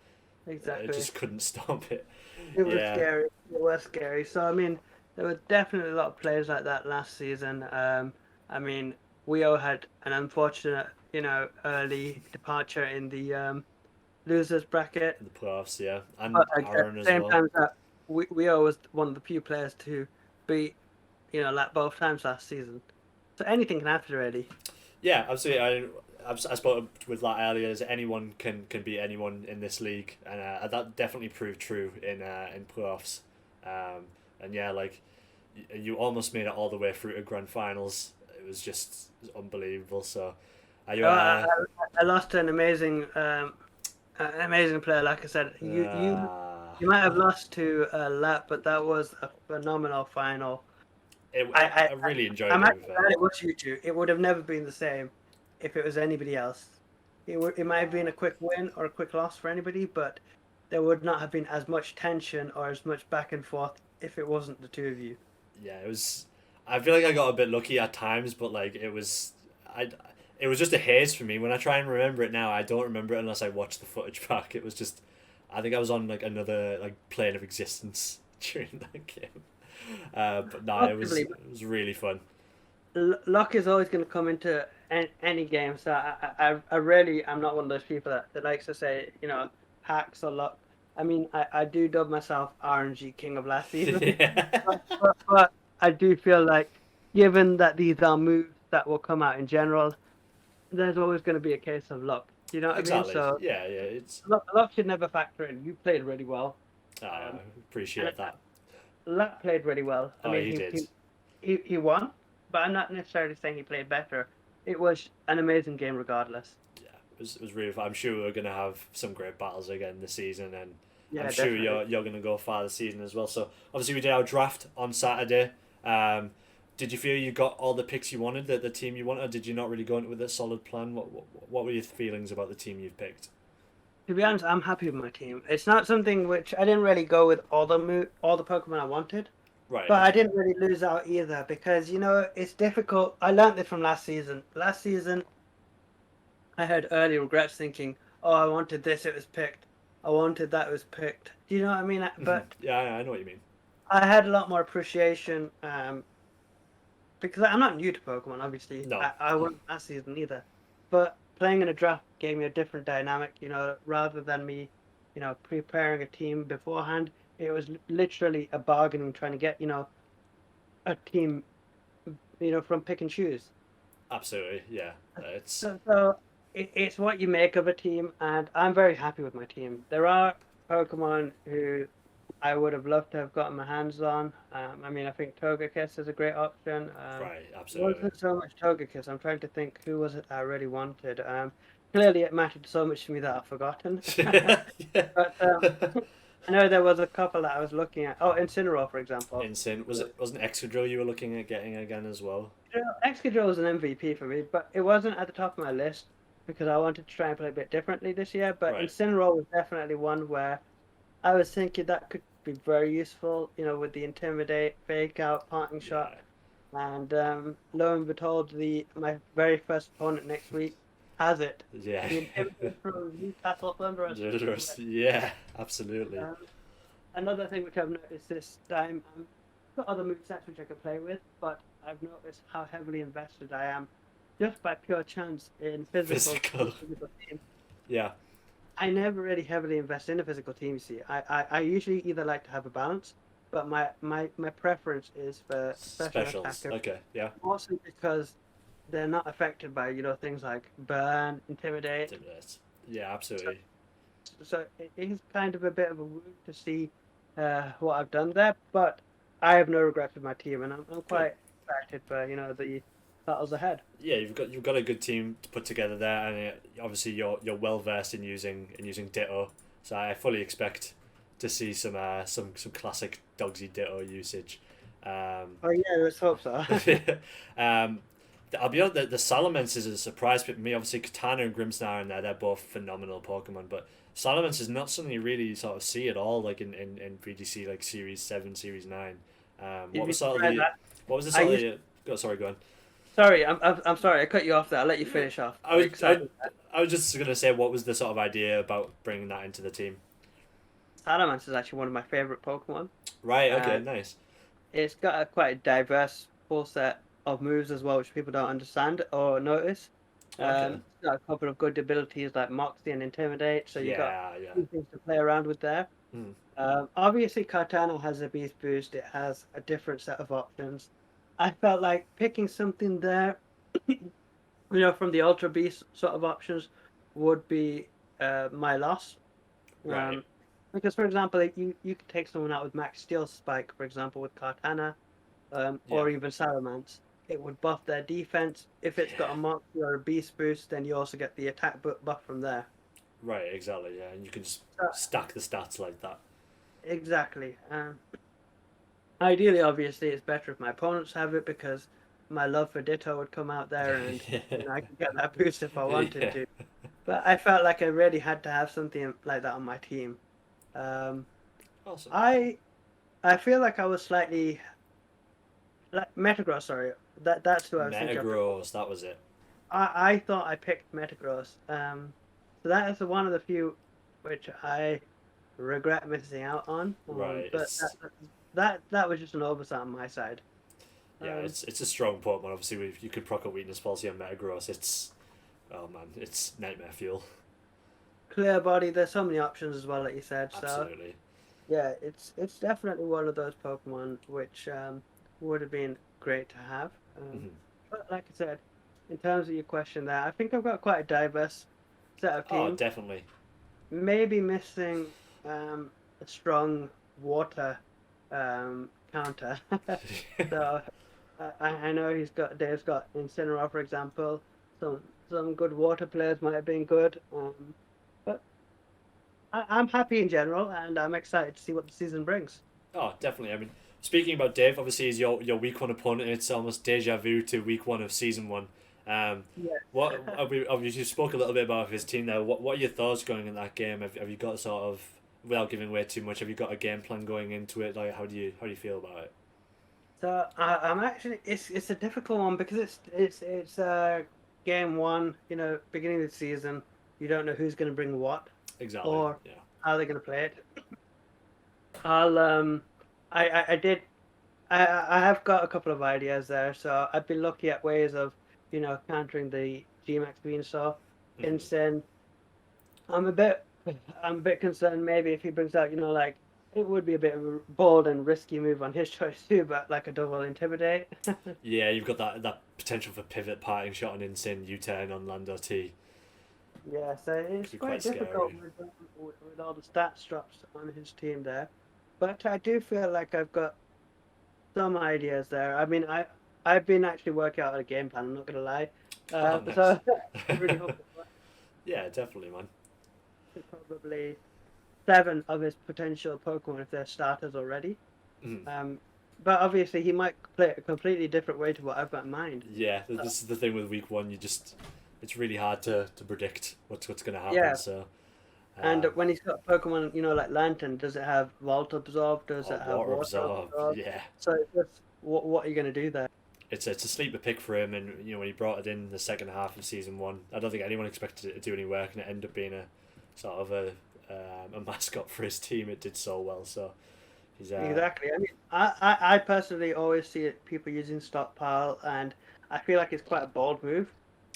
Exactly. it just couldn't stop it. It was scary. It was scary. So I mean, there were definitely a lot of players like that last season. I mean, we all had an unfortunate, early departure in the losers bracket. The playoffs, yeah, and But Aaron at as the same well. time, that we all was one of the few players to beat, like both times last season. So anything can happen, really. Yeah, absolutely. I spoke with that earlier. As anyone can beat anyone in this league, and that definitely proved true in playoffs. And yeah, like you almost made it all the way through to grand finals. It was just unbelievable. So, are you? I lost to an amazing player. Like I said, you might have lost to Lat, but that was a phenomenal final. I really enjoyed I'm it. actually glad it was you two. It would have never been the same if it was anybody else. It might have been a quick win or a quick loss for anybody, but there would not have been as much tension or as much back and forth if it wasn't the two of you. Yeah, it was. I feel like I got a bit lucky at times, but like it was just a haze for me. When I try and remember it now, I don't remember it unless I watch the footage back. It was just, I think I was on like another like plane of existence during that game. But no, it was really fun. Luck is always going to come into any game, so I really am not one of those people that likes to say hacks or luck. I mean, I do dub myself RNG King of last season, Yeah. but I do feel like, given that these are moves that will come out in general, there's always going to be a case of luck. You know what Exactly. I mean? So Yeah, it's. luck should never factor in. You played really well. I appreciate that. Luck played really well. I mean, he did. He won, but I'm not necessarily saying he played better. It was an amazing game regardless. Yeah, it was really fun. I'm sure we're gonna have some great battles again this season, and Yeah, I'm sure definitely. you're gonna go far this season as well. So obviously we did our draft on Saturday. Did you feel you got all the picks you wanted, the team you wanted, or did you not really go into it with a solid plan? What were your feelings about the team you've picked? To be honest, I'm happy with my team. It's not something which I didn't really go with all the Pokemon I wanted, Right. but I didn't really lose out either because it's difficult. I learned it from last season. Last season, I had early regrets thinking, "Oh, I wanted this, it was picked. I wanted that, it was picked." Do you know what I mean? But Yeah, I know what you mean. I had a lot more appreciation because I'm not new to Pokemon. Obviously, No. I wasn't last season either. But playing in a draft gave me a different dynamic. Rather than me, preparing a team beforehand, it was literally a bargaining, trying to get a team, from pick and choose. Absolutely, yeah. It's So it's what you make of a team, and I'm very happy with my team. There are Pokemon who I would have loved to have gotten my hands on. I mean, I think Togekiss is a great option. right, It absolutely. wasn't so much Togekiss. I'm trying to think who was it I really wanted. Clearly, it mattered so much to me that I've forgotten. Yeah. But I know there was a couple that I was looking at. Oh, Incineroar, for example. Insane. Wasn't Excadrill you were looking at getting again as well? Excadrill was an MVP for me, but it wasn't at the top of my list because I wanted to try and play a bit differently this year. But Right. Incineroar was definitely one where I was thinking that could be very useful, with the Intimidate, Fake Out, Parting Shot. And lo and behold, my very first opponent next week has it. Yeah. The Intimidate from Newcastle Thunderers. Yeah, absolutely. Another thing which I've noticed this time, I've got other movesets which I can play with, but I've noticed how heavily invested I am just by pure chance in physical team. Yeah. I never really heavily invest in a physical team, you see. I usually either like to have a balance, but my preference is for special attackers. Okay, yeah. Mostly because they're not affected by, things like burn, intimidate. Yeah, absolutely. So it is kind of a bit of a wound to see what I've done there, but I have no regrets with my team, and I'm quite excited for the battles ahead. Yeah, you've got a good team to put together there, and obviously you're well versed in using Ditto, so I fully expect to see some classic Dogsy Ditto usage. Oh yeah, let's hope so. I'll be honest, the Salamence is a surprise for me. Obviously, Katana and Grimmsnarr in there, they're both phenomenal Pokemon, but Salamence is not something you really sort of see at all, like in VGC, like Series 7, Series 9. What was sort of the... What was the sort of... Oh, sorry, go on. Sorry, I'm sorry, I cut you off there. I'll let you finish off. I was just going to say, what was the sort of idea about bringing that into the team? Salamence is actually one of my favourite Pokemon. Right, okay, nice. It's got a quite diverse full set of moves as well, which people don't understand or notice. Okay. It's got a couple of good abilities like Moxie and Intimidate, so you've got two things to play around with there. Obviously, Katana has a Beast Boost. It has a different set of options. I felt like picking something there, from the Ultra Beast sort of options would be my loss. Right. Because, for example, you could take someone out with Max Steel Spike, for example, with Kartana, or even Salamence. It would buff their defense. If it's got a Moxie or a Beast Boost, then you also get the attack buff from there. Right, exactly, yeah. And you can just stack the stats like that. Exactly. Ideally, obviously, it's better if my opponents have it because my love for Ditto would come out there and I could get that boost if I wanted to. But I felt like I really had to have something like that on my team. Awesome. I feel like I was slightly like Metagross. Sorry, that's who I was thinking of. Metagross, that was it. I thought I picked Metagross. So that is one of the few which I regret missing out on. Right. But that was just an oversight on my side. Yeah, it's a strong Pokemon. Obviously, you could proc a weakness policy on Metagross. It's nightmare fuel. Clear body. There's so many options as well, like you said. Absolutely. So, yeah, it's definitely one of those Pokemon which would have been great to have. But like I said, in terms of your question there, I think I've got quite a diverse set of teams. Oh, definitely. Maybe missing a strong water counter. So I know Dave's got Incineroar, for example. Some good water players might have been good. But I'm happy in general, and I'm excited to see what the season brings. Oh, definitely. I mean, speaking about Dave, obviously he's your week 1 opponent. It's almost deja vu to week 1 of season 1. What you spoke a little bit about his team there. What are your thoughts going in that game? Have you got sort of, without giving away too much, have you got a game plan going into it? Like, how do you feel about it? So I'm actually it's a difficult one because it's game 1. Beginning of the season, you don't know who's going to bring what. Exactly. Or how they're going to play it. I have got a couple of ideas there, so I've been looking at ways of countering the Gmax Venusaur. Insane. I'm a bit concerned maybe if he brings out like it would be a bit of a bold and risky move on his choice too, but like a double Intimidate. Yeah, you've got that potential for pivot parting shot on Insane U-turn on Lando T. Yeah, so it's quite difficult with all the stats drops on his team there. But I do feel like I've got some ideas there. I mean, I've been actually working out a game plan, I'm not going to lie. Nice. So I really hope it works. Yeah, definitely, man. Probably. 7 of his potential Pokemon if they're starters already. But obviously he might play it a completely different way to what I've got in mind. Yeah, this is the thing with week 1. It's really hard to predict what's going to happen. Yeah. So. And when he's got Pokemon, like Lantern, does it have Volt Absorb? Does it have Water Water Absorb? Yeah. So it's just, what are you going to do there? It's a sleeper pick for him, and when he brought it in the second half of season 1, I don't think anyone expected it to do any work, and it ended up being a sort of a mascot for his team. It did so well, so he's exactly. I mean, I personally always see people using Stockpile, and I feel like it's quite a bold move.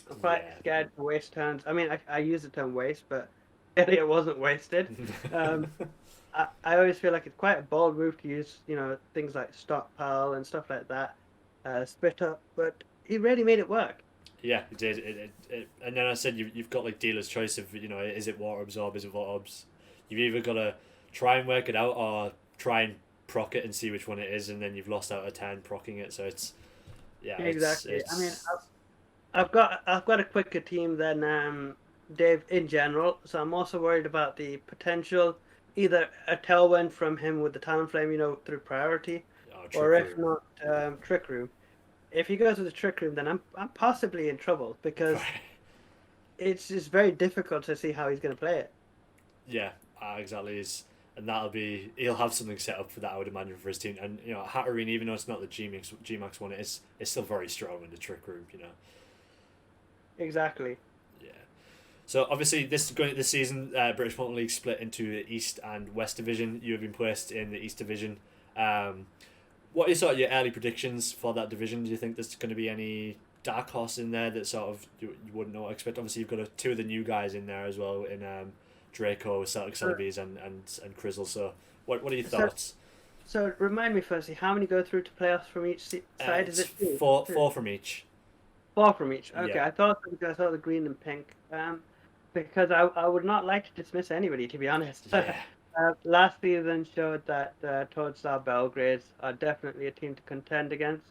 I'm quite scared to waste turns. I mean, I use the term waste, but it wasn't wasted. I always feel like it's quite a bold move to use, things like Stockpile and stuff like that, Spit Up, but he really made it work. Yeah, he did. And then I said you've got like dealer's choice of, is it Water Absorb, is it Volt Abs? You've either got to try and work it out or try and proc it and see which one it is, and then you've lost out a 10 procking it. So it's exactly. It's... I mean, I've got a quicker team than Dave in general, so I'm also worried about the potential, either a tailwind from him with the Talonflame, through priority, or if not, Trick Room. If he goes with the Trick Room, then I'm possibly in trouble, because it's just very difficult to see how he's going to play it. Yeah, exactly. And he'll have something set up for that, I would imagine, for his team. And Hatterene, even though it's not the Gmax one, it's still very strong in the Trick Room. Exactly. Yeah. So obviously, this season, British Pokemon League split into the East and West Division. You have been placed in the East Division. What are sort of your early predictions for that division? Do you think there's going to be any dark horse in there that sort of you wouldn't know what to expect? Obviously, you've got two of the new guys in there as well, in Draco, Celtic Celebes, and Crizzle. So what are your thoughts? So remind me firstly, how many go through to playoffs from each side? Is it two? Four from each. 4 from each. Okay, Yeah. I thought the green and pink. Because I would not like to dismiss anybody, to be honest. Yeah. Last season showed that Toadstar Belgrade are definitely a team to contend against.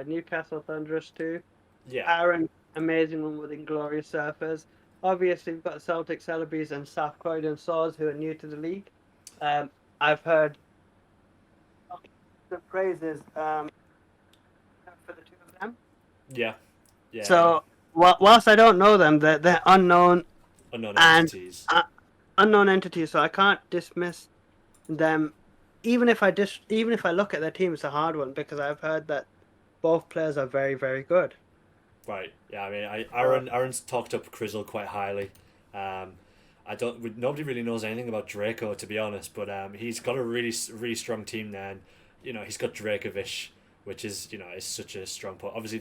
Newcastle Thunderous too. Yeah. Aaron, amazing one with Inglorious Surfers. Obviously, we've got Celtic Celebes and South Croydon Saws who are new to the league. I've heard the praises for the two of them. Yeah. Yeah. So, whilst I don't know them, they're unknown entities. Unknown entities, so I can't dismiss them. Even if I look at their team, it's a hard one because I've heard that both players are very, very good. Right. Yeah. I mean, Aaron's talked up Crizzle quite highly. Nobody really knows anything about Draco, to be honest, but he's got a really, really strong team there, and he's got Dracovish, which is is such a strong point. Obviously,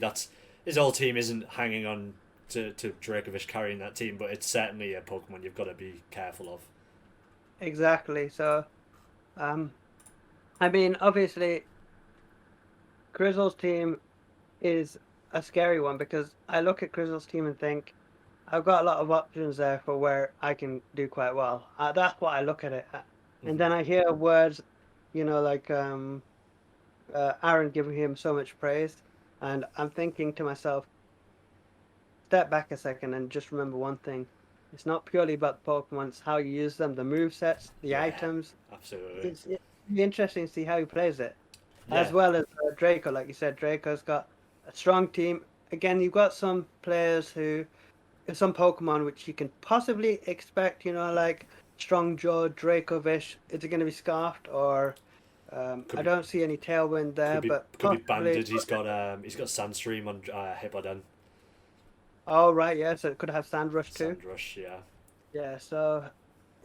his whole team isn't hanging on to Dracovish carrying that team, but it's certainly a Pokemon you've got to be careful of. Exactly. So, I mean, obviously, Grizzle's team is a scary one because I look at Grizzle's team and think I've got a lot of options there for where I can do quite well. That's what I look at it at. And then I hear words, like Aaron giving him so much praise, and I'm thinking to myself, step back a second and just remember one thing. It's not purely about the Pokemon, it's how you use them, the movesets, the items. Absolutely. It's interesting to see how he plays it. Yeah. As well as Draco, like you said, Draco's got a strong team. Again, you've got some some Pokemon which you can possibly expect, like Strong Jaw, Dracovish. Is it going to be Scarfed or... I don't see any Tailwind there, but could be Banded. He's got Sandstream on Hippodon. Oh right, yeah. So it could have Sandrush too. Sandrush, yeah. Yeah, so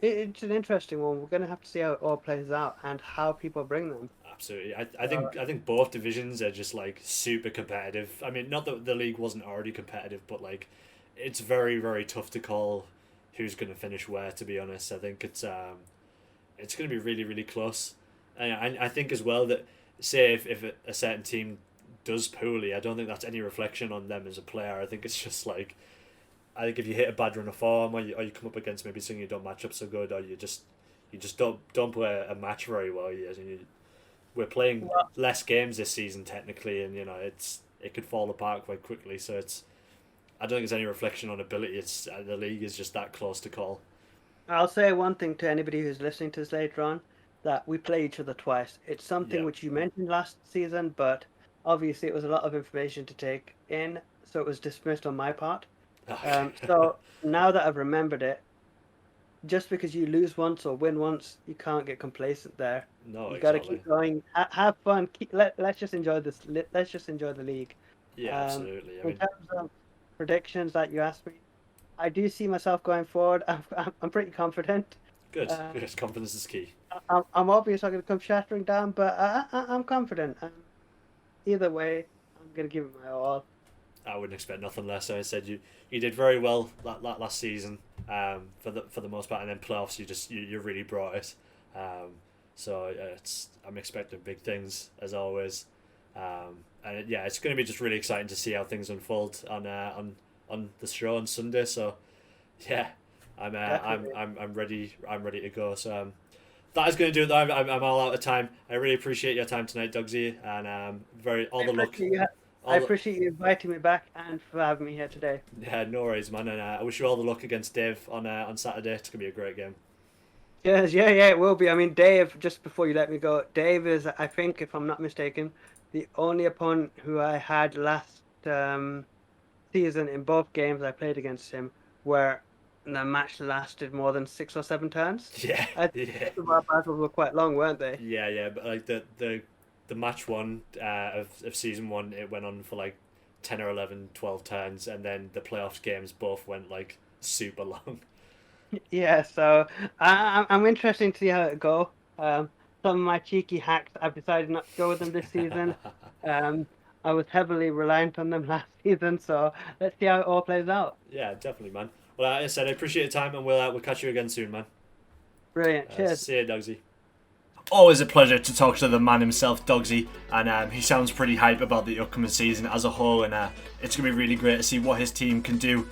it's an interesting one. We're gonna have to see how it all plays out and how people bring them. Absolutely, I think both divisions are just like super competitive. I mean, not that the league wasn't already competitive, but like it's very, very tough to call who's gonna finish where. To be honest, I think it's gonna be really, really close. And I think as well that say if a certain team does poorly, I don't think that's any reflection on them as a player. I think it's just like, I think if you hit a bad run of form or you come up against maybe something you don't match up so good, or you just don't play a match very well. We're playing less games this season technically, and it could fall apart quite quickly. So I don't think it's any reflection on ability. It's the league is just that close to call. I'll say one thing to anybody who's listening to this later on, that we play each other twice. It's something which you mentioned last season, but obviously it was a lot of information to take in, so it was dismissed on my part. So now that I've remembered it, just because you lose once or win once, you can't get complacent there. No, You got to keep going, have fun. Let's just enjoy this. Let's just enjoy the league. Yeah, absolutely. I In mean, terms of predictions that you asked me, I do see myself going forward. I'm pretty confident. good. Good. Confidence is key. I'm obviously not going to come shattering down, but I'm confident. Either way, I'm going to give it my all. I wouldn't expect nothing less. So I said you did very well last season, for the most part, and then playoffs you really brought it. So I'm expecting big things as always, and yeah, it's going to be just really exciting to see how things unfold on the show on Sunday. So yeah, I'm ready. I'm ready to go. So that is going to do it. I'm all out of time. I really appreciate your time tonight, Dogsy, and all the luck. I appreciate you inviting me back and for having me here today. Yeah, no worries, man. And I wish you all the luck against Dave on Saturday. It's gonna be a great game. Yes, yeah, it will be. I mean, Dave, just before you let me go, Dave is, I think, if I'm not mistaken, the only opponent who I had last season in both games I played against him where the match lasted more than 6 or 7 turns. Yeah, I think our battles were quite long, weren't they? Yeah, but like the match one of season 1, it went on for like 10 or 11, 12 turns, and then the playoffs games both went like super long. Yeah, so I'm interested to see how it go. Some of my cheeky hacks, I've decided not to go with them this season. I was heavily reliant on them last season, so let's see how it all plays out. Yeah, definitely, man. Well, like I said, I appreciate your time, and we'll catch you again soon, man. Brilliant. Cheers. See you, Dogsy. Always a pleasure to talk to the man himself, Dogsy, and he sounds pretty hype about the upcoming season as a whole, and it's going to be really great to see what his team can do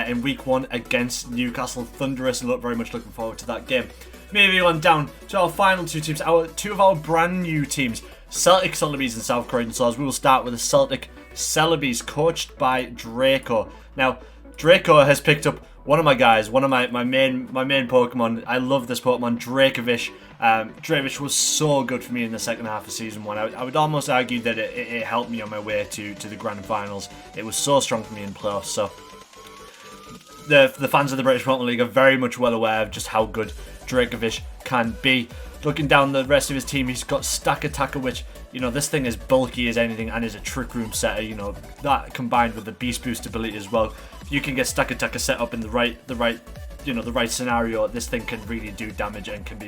in Week 1 against Newcastle Thunderers, and very much looking forward to that game. Moving on down to our final two teams, two of our brand new teams, Celtic Celebes and South Croydon Swords. We will start with the Celtic Celebes, coached by Draco. Now, Draco has picked up one of my guys, one of my main Pokemon. I love this Pokemon, Dracovish. Dracovish was so good for me in the second half of Season 1. I would almost argue that it helped me on my way to the Grand Finals. It was so strong for me in playoffs. So the fans of the British Pokemon League are very much well aware of just how good Dracovish can be. Looking down the rest of his team, he's got Stack Attacker, which, you know, this thing is bulky as anything and is a Trick Room setter. You know, that combined with the Beast Boost ability as well. If you can get Stack Attacker set up in the right scenario, this thing can really do damage and can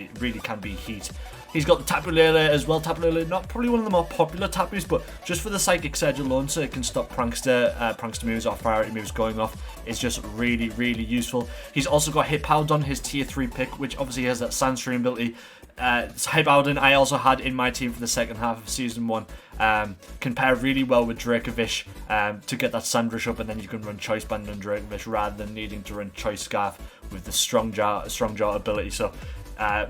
be heat. He's got the Tapu Lele as well. Tapu Lele, not probably one of the more popular Tapus, but just for the Psychic Surge alone, so it can stop prankster moves or priority moves going off, is just really, really useful. He's also got Hippowdon, his tier 3 pick, which obviously has that Sandstream ability. Hippowdon I also had in my team for the second half of Season 1. Can pair really well with Dracovish to get that Sandrush up, and then you can run Choice Band on Dracovish rather than needing to run Choice Scarf with the Strong Jaw ability. So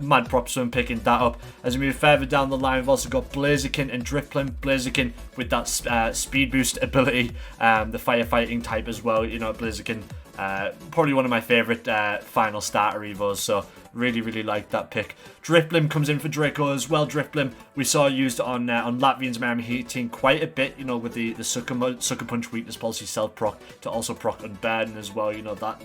mad props to him picking that up. As we move further down the line, we've also got Blaziken and Drifblim. Blaziken with that speed boost ability, the firefighting type as well. You know, Blaziken, probably one of my favourite final starter evos, so really, really like that pick. Drifblim comes in for Draco as well. Drifblim we saw used on Latvian's Miami Heat team quite a bit, you know, with the Sucker Punch weakness policy self proc to also proc Unburden as well. You know, that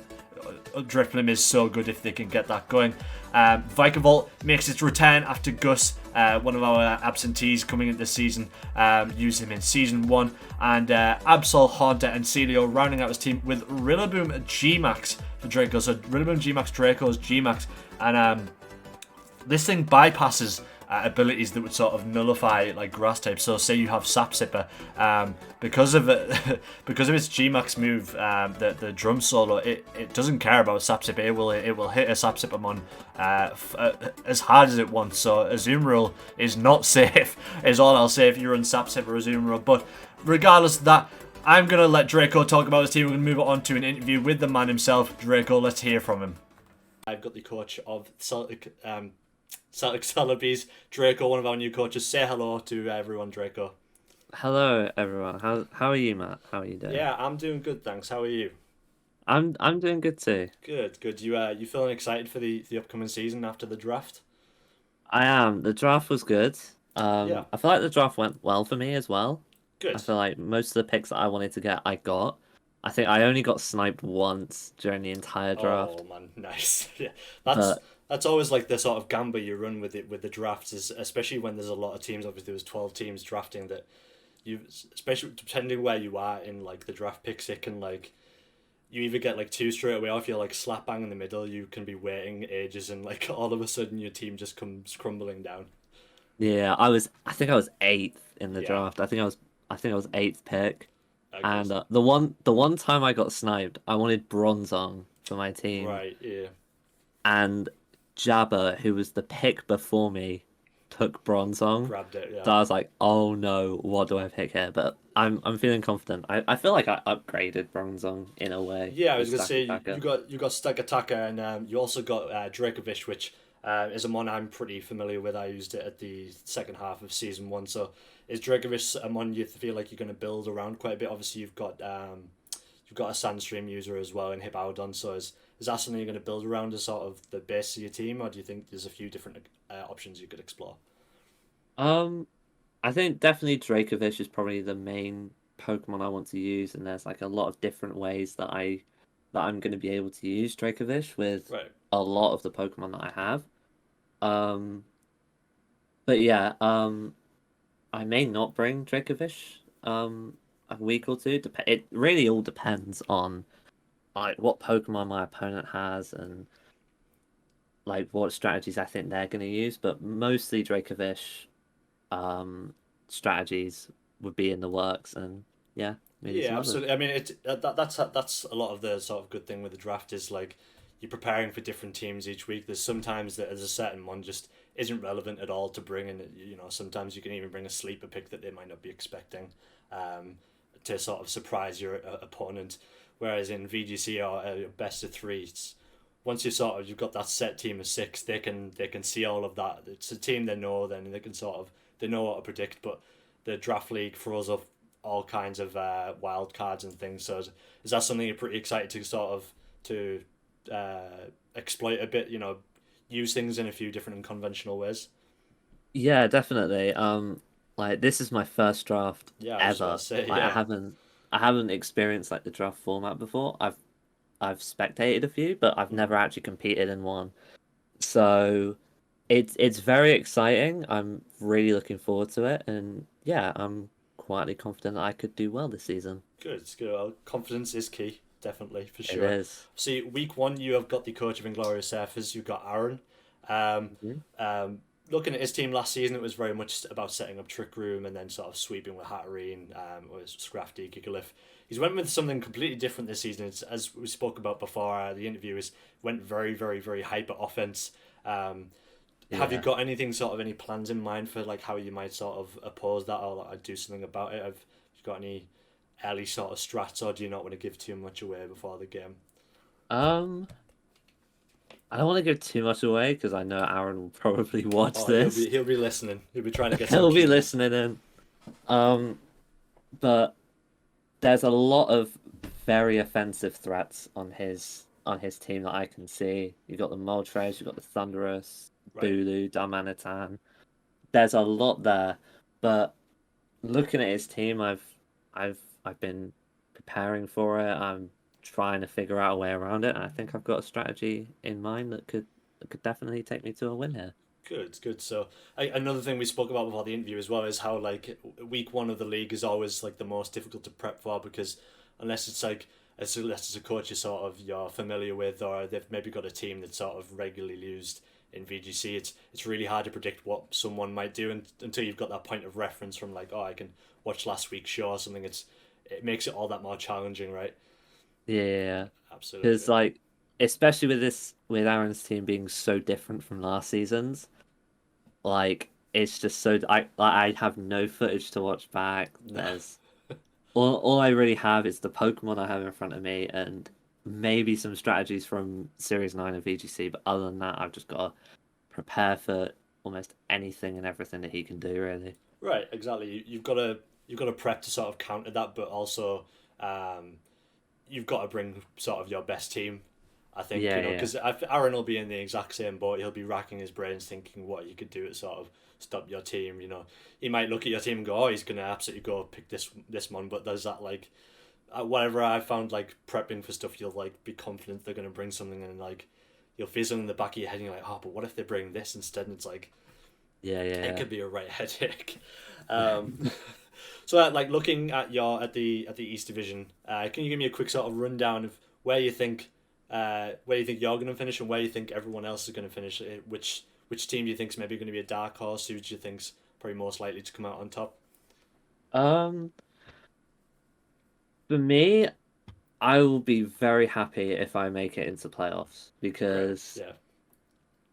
Drifblim is so good if they can get that going. Vikavolt makes its return after Gus, one of our absentees coming into the season, used him in Season 1, and Absol, Haunter and Celio rounding out his team with Rillaboom G-Max for Draco. So Rillaboom G-Max, Draco's G-Max, and this thing bypasses abilities that would sort of nullify like grass type. So say you have Sap Sipper, because of its G-Max move, the drum solo, it doesn't care about Sap Sipper. It will hit a Sap Sipper mon as hard as it wants. So Azumarill is not safe, is all I'll say if you run Sap Sipper Azumarill. But regardless of that, I'm gonna let Draco talk about his team. We're gonna move on to an interview with the man himself, Draco. Let's hear from him. I've got the coach of Celtic Celebes, Draco, one of our new coaches. Say hello to everyone, Draco. Hello, everyone. How are you, Matt? How are you doing? Yeah, I'm doing good, thanks. How are you? I'm doing good too. Good. You feeling excited for the upcoming season after the draft? I am. The draft was good. Yeah. I feel like the draft went well for me as well. I Good. feel like most of the picks that I wanted to get, I got. I think I only got sniped once during the entire draft, Oh man, nice. Yeah, that's but that's always like the sort of gamble you run with it with the drafts, is especially when there's a lot of teams. Obviously, there was 12 teams drafting that you, especially depending where you are in like the draft picks, it can like you either get like two straight away, or if you're like slap bang in the middle, you can be waiting ages, and like all of a sudden your team just comes crumbling down. yeah, I think I was eighth in the Yeah, draft. I think I was eighth pick. good. And the one time I got sniped, I wanted Bronzong for my team, Right, yeah. and Jabba, who was the pick before me, took Bronzong. Grabbed it, So yeah. I was like, oh no, what do I pick here? But I'm feeling confident. I feel like I upgraded Bronzong in a way Yeah, I was with gonna Stack say you Attacker. got Stag Attacker, and you also got Dracovish, which is a mon I'm pretty familiar with. I used it at the second half of season one. So is Dracovish a mon you feel like you're gonna build around quite a bit? Obviously, you've got a Sandstream user as well in Hippowdon. So is that something you're gonna build around as sort of the base of your team, or do you think there's a few different options you could explore? Um, I think definitely Dracovish is probably the main Pokemon I want to use, and there's like a lot of different ways that I'm going to be able to use Dracovish with Right. a lot of the Pokemon that I have. Um, but yeah, I may not bring Dracovish a week or two. It really all depends on like what Pokemon my opponent has and like what strategies I think they're going to use. But mostly Dracovish strategies would be in the works, and yeah, maybe Yeah, some others. absolutely. I mean, that's a lot of the sort of good thing with the draft is like you're preparing for different teams each week. There's sometimes that as a certain one just isn't relevant at all to bring in. You know, sometimes you can even bring a sleeper pick that they might not be expecting, um, to sort of surprise your opponent. Whereas in VGC or best of three, once you've got that set team of six, they can see all of that. It's a team they know, then they can sort of they know what to predict. But the draft league throws up all kinds of wild cards and things. So is that something you're pretty excited to sort of to exploit a bit? You know, use things in a few different unconventional ways. Yeah, definitely. Like this is my first draft Yeah, I was just about ever. to say, Like I yeah. haven't I haven't experienced like the draft format before. I've spectated a few, but I've Mhm. never actually competed in one. So it's very exciting. I'm really looking forward to it, and yeah, I'm quietly confident that I could do well this season. Good, it's good. Well, confidence is key, definitely for It sure. is. See, week one, you have got the coach of Inglorious Surfers. You've got Aaron. Um, Mhm. looking at his team last season, it was very much about setting up Trick Room and then sort of sweeping with Hatterene, or Scrafty, Gigalith. He's went with something completely different this season. It's, as we spoke about before, the interview is went very, very, very hyper offense. Um, have you Yeah. got anything sort of any plans in mind for like how you might sort of oppose that or like, do something about it? Have you got any early sort of strats, or do you not want to give too much away before the game? Um, I don't want to give too much away because I know Aaron will probably watch Oh, he'll be this. he'll be listening. He'll be trying to get some He'll be keys. listening in. Um, but there's a lot of very offensive threats on his team that I can see. You've got the Moltres, you've got the Thunderous, Right. Bulu, Darmanitan. There's a lot there, but looking at his team, I've been preparing for it. I'm trying to figure out a way around it, and I think I've got a strategy in mind that could definitely take me to a win here. Good, good. So another thing we spoke about before the interview as well is how like week one of the league is always like the most difficult to prep for because unless it's like unless it's a coach you're familiar with or they've maybe got a team that's sort of regularly used in VGC, it's really hard to predict what someone might do until you've got that point of reference from like, oh, I can watch last week's show or something. It makes it all that more challenging, right? Yeah, because Absolutely. like especially with Aaron's team being so different from last season's, like it's just so I have no footage to watch back. No. There's all I really have is the Pokemon I have in front of me and maybe some strategies from Series 9 of VGC, but other than that, I've just got to prepare for almost anything and everything that he can do, really. Right, exactly. You've got to prep to sort of counter that, but also um, you've got to bring sort of your best team. I think, Yeah, because Aaron will be in the exact same boat. He'll be racking his brains thinking what he could do to sort of stop your team. He might look at your team and go, oh, he's going to absolutely go pick this one. But there's that, like, whatever I found, like, prepping for stuff, you'll, like, be confident they're going to bring something, and, like, you'll feel something in the back of your head, and you're like, oh, but what if they bring this instead? And it's like, it could be a right headache. So, like, looking at the East Division, can you give me a quick sort of rundown of where you think you're going to finish and where you think everyone else is going to finish? Which team do you think is maybe going to be a dark horse? Who do you think's probably most likely to come out on top? For me, I will be very happy if I make it into playoffs, because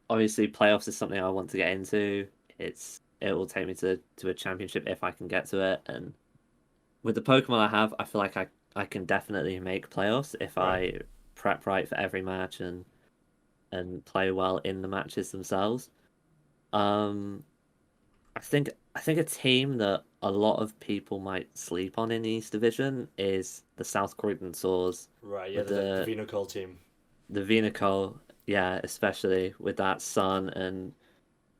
obviously playoffs is something I want to get into. It will take me to a championship if I can get to it, and with the Pokemon I have, I feel like I can definitely make playoffs if I prep right for every match and play well in the matches themselves. I think a team that a lot of people might sleep on in the East Division is the South Croydon Saws. Right, yeah, the Venocol team. The Venocol, yeah, especially with that Sun, and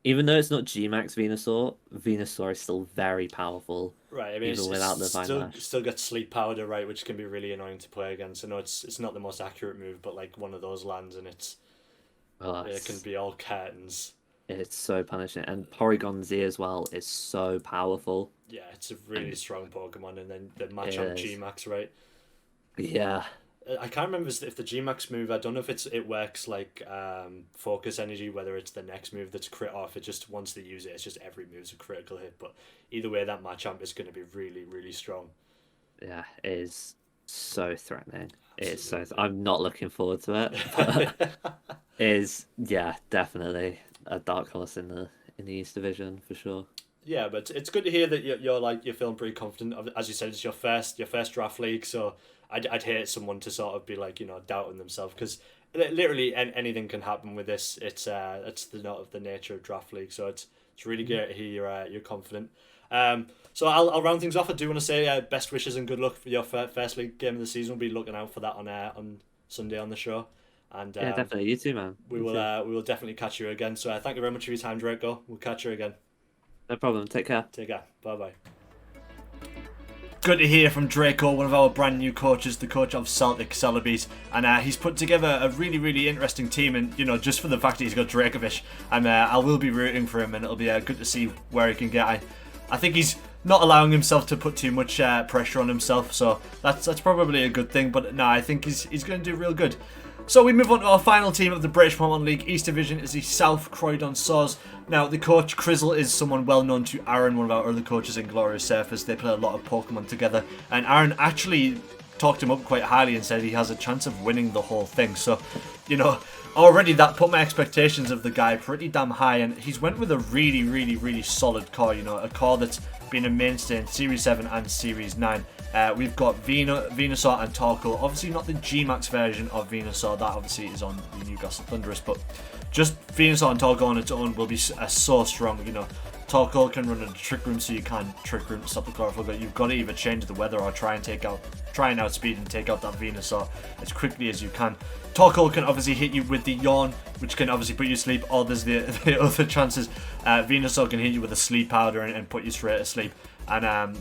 even though it's not G-Max Venusaur is still very powerful. Right, I mean, even without the still got Sleep Powder, right, which can be really annoying to play against. I know it's not the most accurate move, but like one of those lands, and it can be all curtains. It's so punishing, and Porygon Z as well is so powerful. Yeah, it's a really strong Pokemon, and then the match on G-Max, right? Yeah. I can't remember if the G-Max move, I don't know if it works like Focus Energy, whether it's the next move that's crit off, it just, once they use it, it's just every move's a critical hit. But either way, that Machamp is going to be really, really strong. Yeah, it is so threatening. It's so I'm not looking forward to it. But definitely a dark horse in the East Division for sure. Yeah, but it's good to hear that you're feeling pretty confident. As you said, it's your first draft league, so I'd hate someone to sort of be like, doubting themselves, because literally anything can happen with this. It's the nature of draft league, so it's really great to hear you're confident. So I'll round things off. I do want to say best wishes and good luck for your first league game of the season. We'll be looking out for that on Sunday on the show. And definitely, you too, man. We will definitely catch you again. So thank you very much for your time, Draco. We'll catch you again. No problem. Take care. Bye bye. Good to hear from Draco, one of our brand new coaches, the coach of Celtic Celebes, and he's put together a really, really interesting team. And just for the fact that he's got Dracovish, I will be rooting for him, and it'll be good to see where he can get. I think he's not allowing himself to put too much pressure on himself, so that's probably a good thing. But no, I think he's going to do real good. So we move on to our final team of the British Pokemon League East Division is the South Croydon Saws. Now, the coach, Crizzle, is someone well known to Aaron, one of our other coaches in Glorious Surface. They play a lot of Pokemon together, and Aaron actually talked him up quite highly and said he has a chance of winning the whole thing. So, already that put my expectations of the guy pretty damn high, and he's went with a really, really, really solid core, a core that's been a mainstay in Series 7 and Series 9. We've got Venusaur and Torkoal. Obviously not the G-Max version of Venusaur, that obviously is on the Newcastle Thunderous, but just Venusaur and Torkoal on its own will be so strong. Torkoal can run a Trick Room, so you can't Trick Room to stop the Chlorophyll, but you've got to either change the weather or try and outspeed and take out that Venusaur as quickly as you can. Torkoal can obviously hit you with the Yawn, which can obviously put you to sleep, or there's the other chances. Venusaur can hit you with a Sleep Powder and put you straight to sleep. And,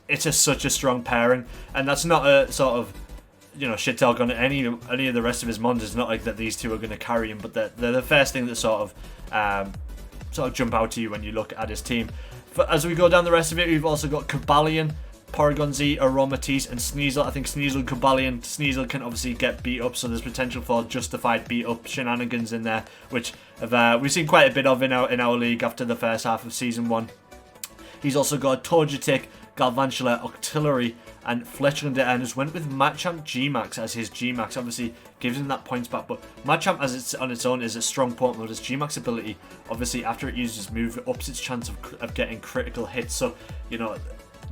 it's such a strong pairing, and that's not a sort of shit talk on any of the rest of his mons. It's not like that these two are going to carry him, but they're the first thing that sort of jump out to you when you look at his team. As we go down the rest of it, we've also got Cobalion, Porygon Z, Aromatisse, and Sneasel. I think Sneasel and Cobalion. Sneasel can obviously get beat up, so there's potential for justified beat up shenanigans in there, which we've seen quite a bit of in our league after the first half of Season 1. He's also got Togetic, Galvantula, Octillery, and Fletchling, and just went with Machamp G-Max as his G-Max. Obviously gives him that points back, but Machamp as it's on its own is a strong Pokemon, but his G-Max ability, obviously after it uses move, it ups its chance of getting critical hits. So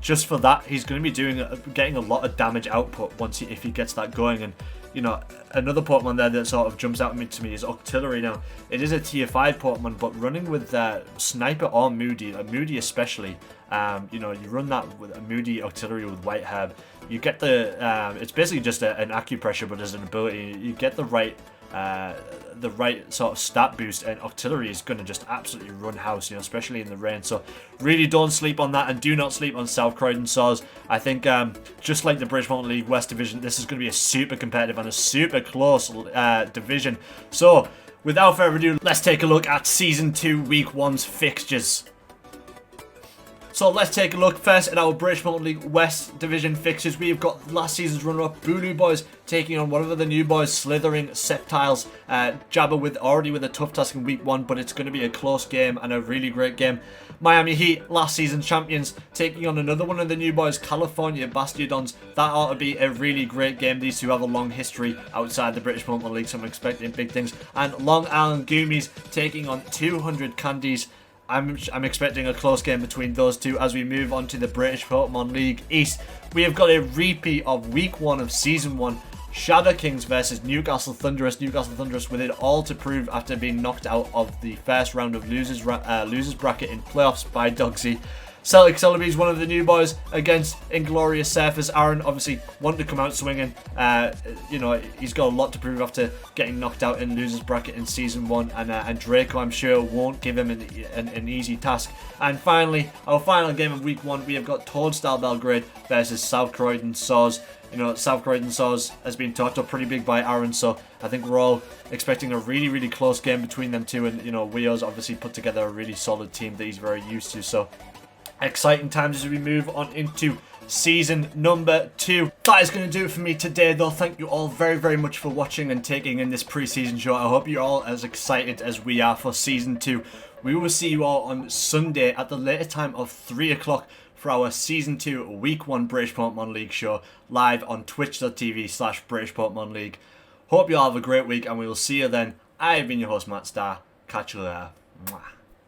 just for that, he's going to be getting a lot of damage output if he gets that going. And another Pokemon there that sort of jumps out to me is Octillery. Now, it is a tier 5 Pokemon, but running with Sniper or Moody, Moody especially, you run that with a Moody Octillery with White Herb, you get it's basically just an acupressure, but as an ability, you get the right sort of stat boost, and Octillery is going to just absolutely run house, especially in the rain. So really don't sleep on that, and do not sleep on South Croydon Saws. I think just like the British Mountain League West Division, this is going to be a super competitive and a super close division. So without further ado, let's take a look at Season 2 Week 1's fixtures. So let's take a look first at our British Mountain League West Division fixtures. We've got last season's runner-up Bulu Boys taking on one of the new boys, Slithering Sceptiles. Jabba already with a tough task in Week 1, but it's going to be a close game and a really great game. Miami Heat, last season's champions, taking on another one of the new boys, California Bastiodons. That ought to be a really great game. These two have a long history outside the British Mountain League, so I'm expecting big things. And Long Island Goomies taking on 200 Candies. I'm expecting a close game between those two. As we move on to the British Pokemon League East, we have got a repeat of Week 1 of Season 1. Shadow Kings versus Newcastle Thunderous. Newcastle Thunderous with it all to prove after being knocked out of the first round of losers bracket in playoffs by Dogsy. Celtic Celebies, one of the new boys, against Inglorious Surfers. Aaron obviously wanted to come out swinging. He's got a lot to prove after getting knocked out in losers bracket in Season 1, and Draco, I'm sure, won't give him an easy task. And finally, our final game of Week 1, we have got Toadstool Belgrade versus South Croydon Saws. South Croydon Saws has been talked up pretty big by Aaron, so I think we're all expecting a really, really close game between them two. And, Wio's obviously put together a really solid team that he's very used to, so exciting times as we move on into season number 2. That is going to do it for me today, though. Thank you all very, very much for watching and taking in this pre-season show. I hope you're all as excited as we are for season 2. We will see you all on Sunday at the later time of 3 o'clock for our season 2 week 1 British Pokemon League show live on twitch.tv/British Pokemon League. Hope you all have a great week, and we will see you then. I have been your host, Matt Starr. Catch you later. Mwah.